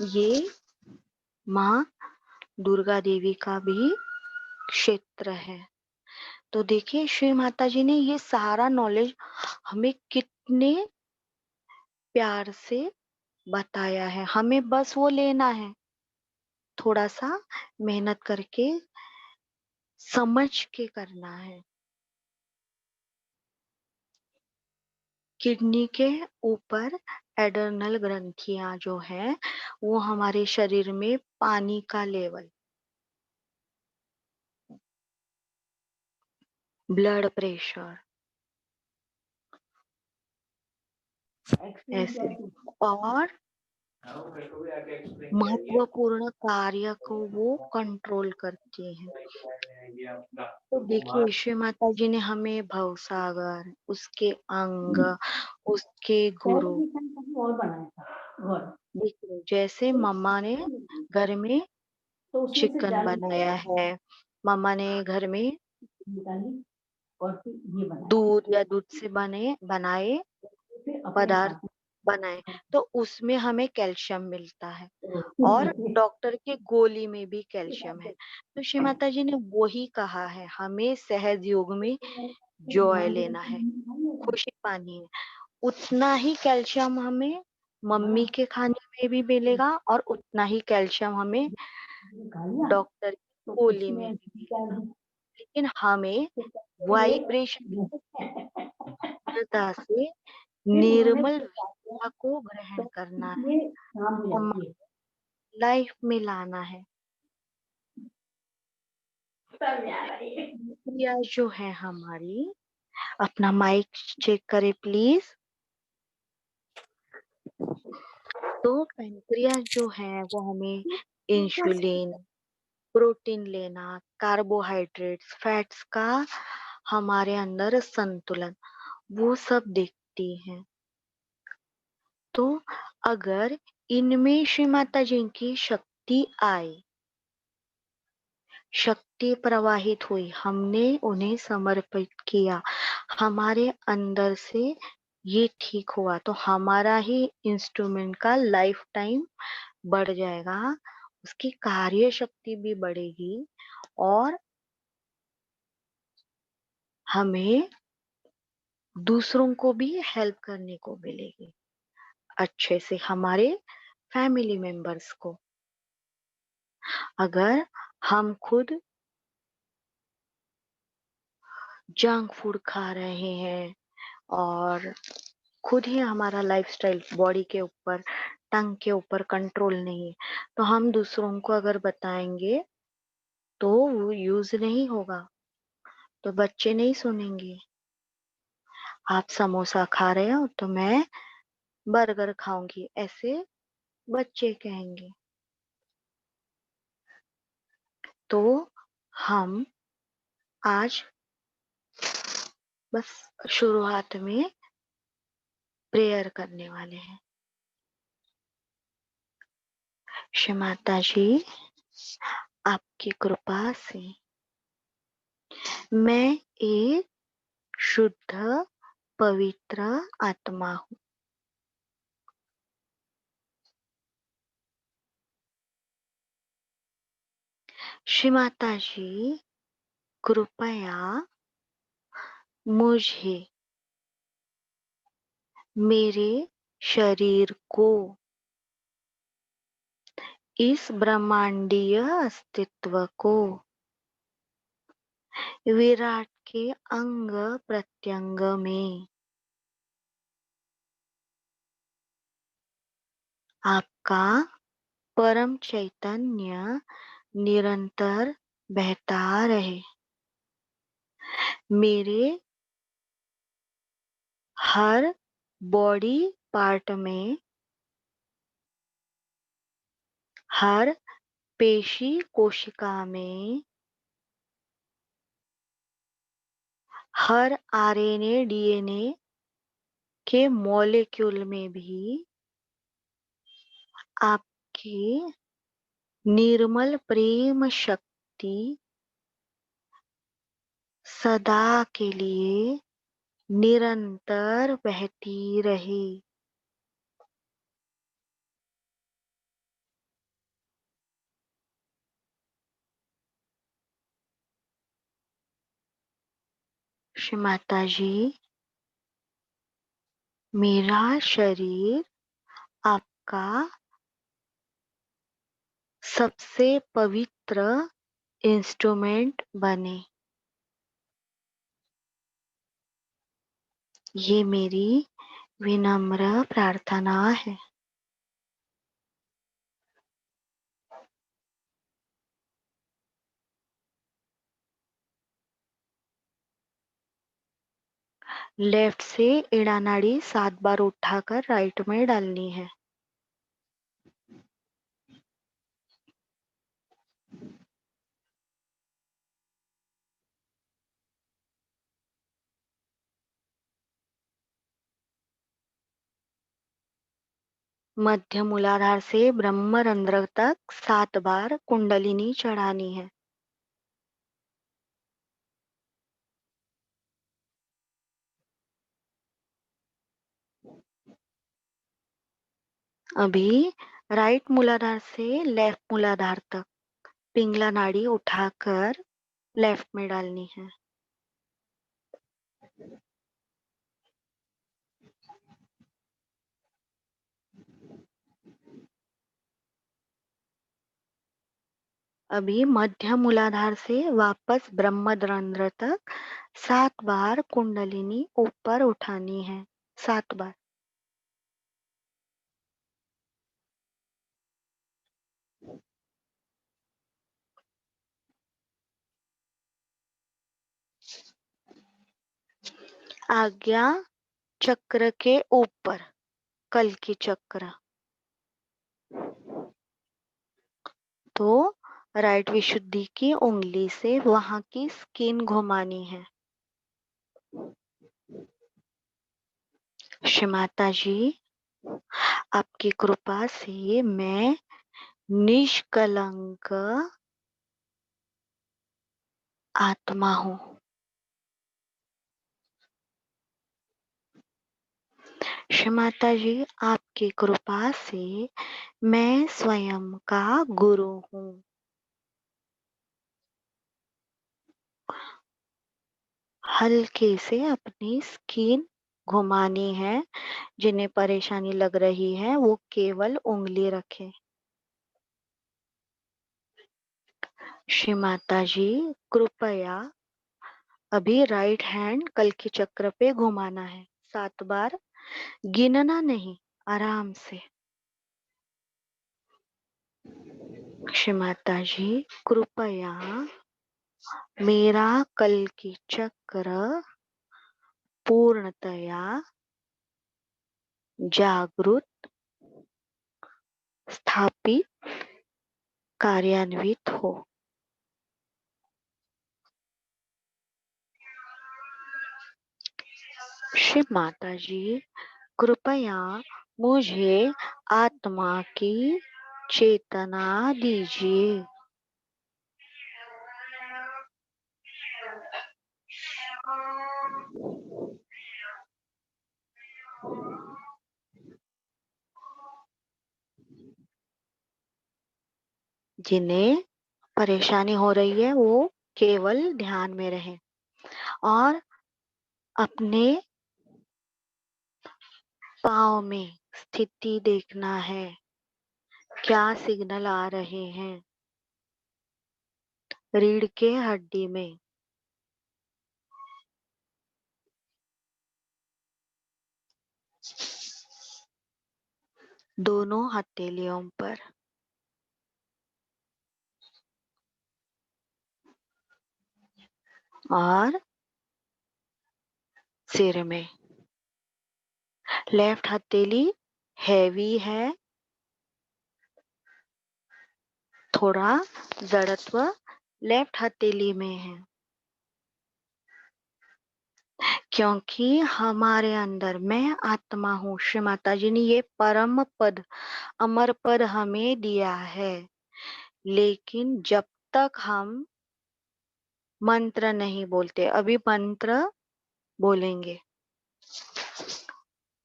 ये माँ दुर्गा देवी का भी क्षेत्र है। तो देखिए श्री माता जी ने ये सारा नॉलेज हमें कितने प्यार से बताया है, हमें बस वो लेना है, थोड़ा सा मेहनत करके समझ के करना है। किडनी के ऊपर एडर्नल ग्रंथियां जो है वो हमारे शरीर में पानी का लेवल, ब्लड प्रेशर ऐसे और महत्वपूर्ण कार्य को वो कंट्रोल करती हैं। तो देखिए श्री माता जी ने हमें भवसागर, उसके अंग, उसके गुरु, और बनाया था घर। देखिए जैसे मम्मा ने घर में तो उसमें से चिकन जाली बनाया है, मम्मा ने घर में निकाली और फिर ये बनाया, दूध या दूध से बनाए फिर अपने पदार्थ हिसाब बनाए, तो उसमें हमें कैल्शियम मिलता है और से डॉक्टर के गोली में भी कैल्शियम है। तो श्री माता जी ने वही कहा है, हमें सहज योग में जॉय लेना है, खुशी पानी है। उतना ही कैल्शियम हमें मम्मी के खाने में भी मिलेगा और उतना ही कैल्शियम हमें खा लिया डॉक्टर की तो गोली में उसमें भी क्या मिलेगा। लेकिन हमें वाइब्रेशन से फिर उन्होंने निर्मल बता दिया, विद्या को तो ग्रहण करना है, इसलिए काम हो जाती है। लाइफ में लाना है। है क्रिया जो है हमारी, अपना माइक चेक करें प्लीज। तो पैंक्रियास जो है वो हमें इंसुलिन, प्रोटीन लेना, कार्बोहाइड्रेट्स, फैट्स का हमारे अंदर संतुलन, वो सब देखती है। तो अगर इनमें श्री माता जी की शक्ति आई, शक्ति प्रवाहित हुई, हमने उन्हें समर्पित किया, हमारे अंदर से ये ठीक हुआ, तो हमारा ही इंस्ट्रूमेंट का लाइफ टाइम बढ़ जाएगा, उसकी कार्य शक्ति भी बढ़ेगी और हमें दूसरों को भी हेल्प करने को मिलेगी, अच्छे से हमारे फैमिली मेंबर्स को। अगर हम खुद जंक फूड खा रहे हैं और खुद ही हमारा लाइफस्टाइल बॉडी के ऊपर, टंग के ऊपर कंट्रोल नहीं है, तो हम दूसरों को अगर बताएंगे तो वो यूज नहीं होगा, तो बच्चे नहीं सुनेंगे। आप समोसा खा रहे हो तो मैं बर्गर खाऊंगी, ऐसे बच्चे कहेंगे। तो हम आज बस शुरुआत में प्रेयर करने वाले हैं। श्री माता जी, आपकी कृपा से मैं एक शुद्ध पवित्र आत्मा हूँ। श्री माता जी, कृपया मुझे मेरे शरीर को इस ब्रह्मांडीय अस्तित्व को विराट के अंग प्रत्यंग में आपका परम चैतन्य निरंतर बहता रहे, मेरे हर बॉडी पार्ट में, हर पेशी कोशिका में हर आरएनए डीएनए के मॉलिक्यूल में भी आपकी निर्मल प्रेम शक्ति सदा के लिए निरंतर बहती रहे। श्री माता जी, मेरा शरीर आपका सबसे पवित्र इंस्ट्रूमेंट बने, ये मेरी विनम्र प्रार्थना है। लेफ्ट से एड़ा नाड़ी 7 बार उठाकर राइट में डालनी है। मध्य मूलाधार से ब्रह्मरंध्र तक 7 बार कुंडलिनी चढ़ानी है। अभी राइट मूलाधार से लेफ्ट मूलाधार तक पिंगला नाड़ी उठाकर लेफ्ट में डालनी है। अभी मध्य मूलाधार से वापस ब्रह्मरंध्र तक 7 बार कुंडलिनी ऊपर उठानी है। 7 बार। आज्ञा चक्र के ऊपर कल्कि चक्र, तो राइट विशुद्धि की उंगली से वहां की स्किन घुमानी है। श्री माता जी, आपकी कृपा से मैं निष्कलंक आत्मा हूँ। श्री माता जी, आपकी कृपा से मैं स्वयं का गुरु हूँ। हल्के से अपनी स्किन घुमानी है। जिन्हें परेशानी लग रही है वो केवल उंगली रखें। श्री माता जी, कृपया अभी राइट हैंड कल्कि चक्र पे घुमाना है 7 बार। गिनना नहीं, आराम से। श्री माता जी, कृपया मेरा कल्कि चक्र पूर्णतया जागृत, स्थापित, कार्यान्वित हो। श्री माता जी, कृपया मुझे आत्मा की चेतना दीजिए। जिन्हें परेशानी हो रही है वो केवल ध्यान में रहें और अपने पाँव में स्थिति देखना है। क्या सिग्नल आ रहे हैं रीढ़ के हड्डी में, दोनों हथेलियों पर और सिर में। लेफ्ट हथेली हैवी है, थोड़ा जड़त्व लेफ्ट हथेली में है। क्योंकि हमारे अंदर मैं आत्मा हूँ। श्री माता जी ने ये परम पद, अमर पद हमें दिया है। लेकिन जब तक हम मंत्र नहीं बोलते, अभी मंत्र बोलेंगे।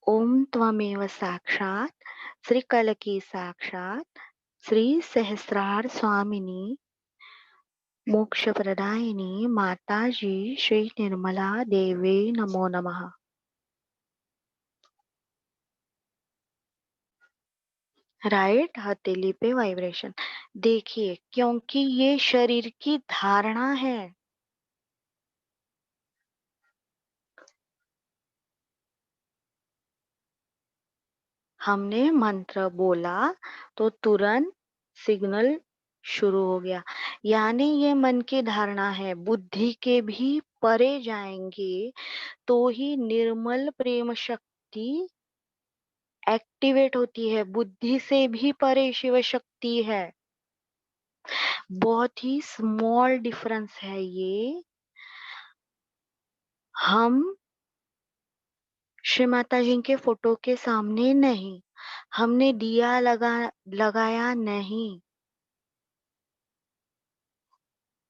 ओम त्वमेव साक्षात श्री कलकी साक्षात श्री सहस्रार स्वामिनी मोक्ष प्रदायिनी माता जी श्री निर्मला देवी नमो नमः। राइट, हथेली पे वाइब्रेशन देखिए, क्योंकि ये शरीर की धारणा है। हमने मंत्र बोला तो तुरंत सिग्नल शुरू हो गया। यानी ये मन की धारणा है, बुद्धि के भी परे जाएंगे तो ही निर्मल प्रेम शक्ति एक्टिवेट होती है। बुद्धि से भी परे शिव शक्ति है। बहुत ही स्मॉल डिफरेंस है ये। हम श्री माता जी के फोटो के सामने नहीं, हमने दिया लगाया नहीं,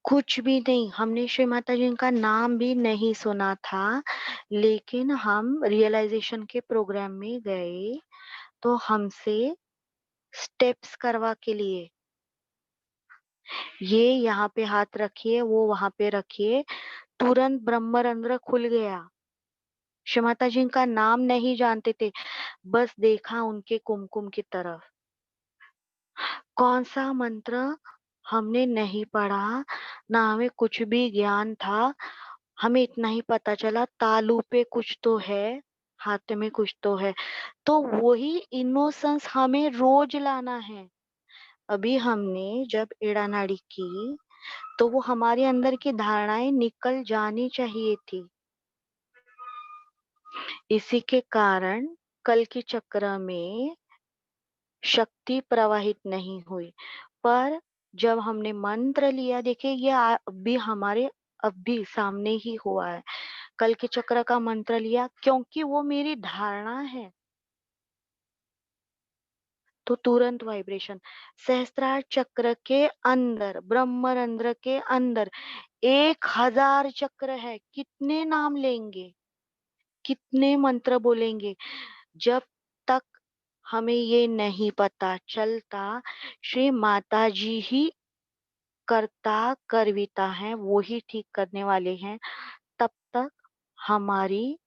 कुछ भी नहीं, हमने श्री माता जी का नाम भी नहीं सुना था। लेकिन हम रियलाइजेशन के प्रोग्राम में गए तो हमसे स्टेप्स करवा के लिए, ये यहाँ पे हाथ रखिए, वो वहां पे रखिए, तुरंत ब्रह्मरंध्र खुल गया। श्री माता जी का नाम नहीं जानते थे, बस देखा उनके कुमकुम की तरफ। कौन सा मंत्र हमने नहीं पढ़ा, ना हमें कुछ भी ज्ञान था। हमें इतना ही पता चला तालू पे कुछ तो है, हाथ में कुछ तो है। तो वही इनोसेंस हमें रोज लाना है। अभी हमने जब एड़ा नाड़ी की तो वो हमारे अंदर की धारणाएं निकल जानी चाहिए थी। इसी के कारण कल की चक्र में शक्ति प्रवाहित नहीं हुई। पर जब हमने मंत्र लिया, देखिए ये अभी हमारे अभी सामने ही हुआ है। कल के चक्र का मंत्र लिया क्योंकि वो मेरी धारणा है, तो तुरंत वाइब्रेशन। सहस्त्रार चक्र के अंदर, ब्रह्मरंध्र के अंदर 1000 चक्र है। कितने नाम लेंगे, कितने मंत्र बोलेंगे, जब तक हमें ये नहीं पता चलता श्री माता जी ही कर्ता करविता है, वो ही ठीक करने वाले हैं, तब तक हमारी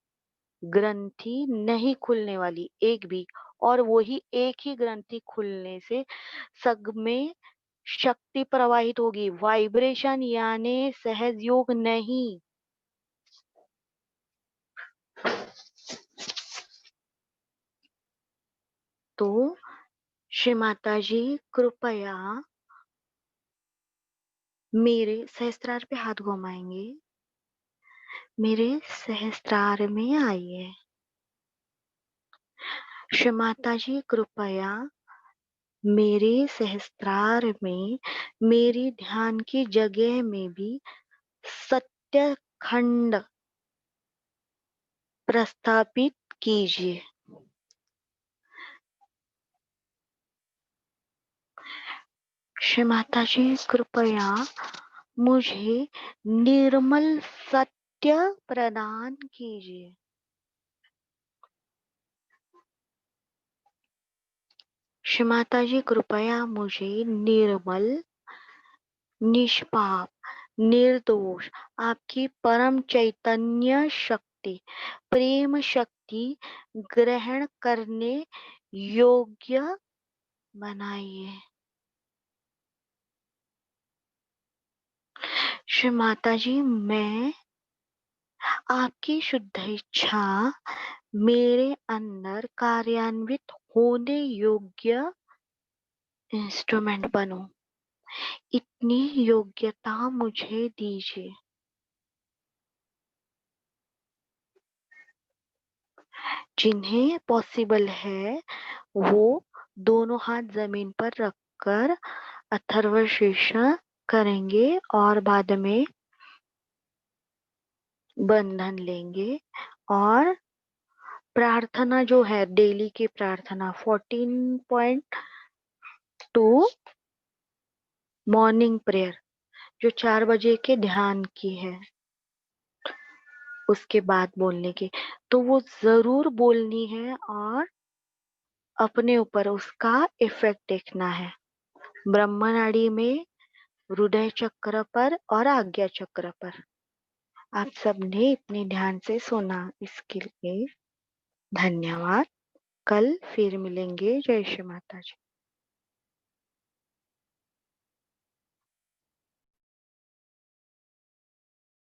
ग्रंथि नहीं खुलने वाली एक भी। और वही एक ही ग्रंथि खुलने से सग में शक्ति प्रवाहित होगी, वाइब्रेशन यानी सहज योग नहीं। तो श्री माता जी कृपया मेरे सहस्त्रार पे हाथ घुमाएंगे, मेरे सहस्त्रार में आइए। श्री माता जी कृपया मेरे सहस्त्रार में, मेरी ध्यान की जगह में भी सत्य खंड प्रस्थापित कीजिए। श्री माता जी कृपया मुझे निर्मल सत्य प्रदान कीजिए। श्री माता जी कृपया मुझे निर्मल, निष्पाप, निर्दोष आपकी परम चैतन्य शक्ति, प्रेम शक्ति ग्रहण करने योग्य बनाइए। श्री माता जी, मैं आपकी शुद्ध इच्छा मेरे अंदर कार्यान्वित होने योग्य इंस्ट्रूमेंट बनो, इतनी योग्यता मुझे दीजिए। जिन्हें पॉसिबल है वो दोनों हाथ जमीन पर रखकर अथर्व शीर्ष करेंगे और बाद में बंधन लेंगे और प्रार्थना जो है डेली की प्रार्थना 14.2 मॉर्निंग प्रेयर जो 4 बजे के ध्यान की है उसके बाद बोलने की, तो वो जरूर बोलनी है और अपने ऊपर उसका इफेक्ट देखना है। ब्रह्मनाड़ी में, हृदय चक्र पर और आज्ञा चक्र पर। आप सबने इतने ध्यान से सुना, इसके लिए धन्यवाद। कल फिर मिलेंगे। जय श्री माता जी।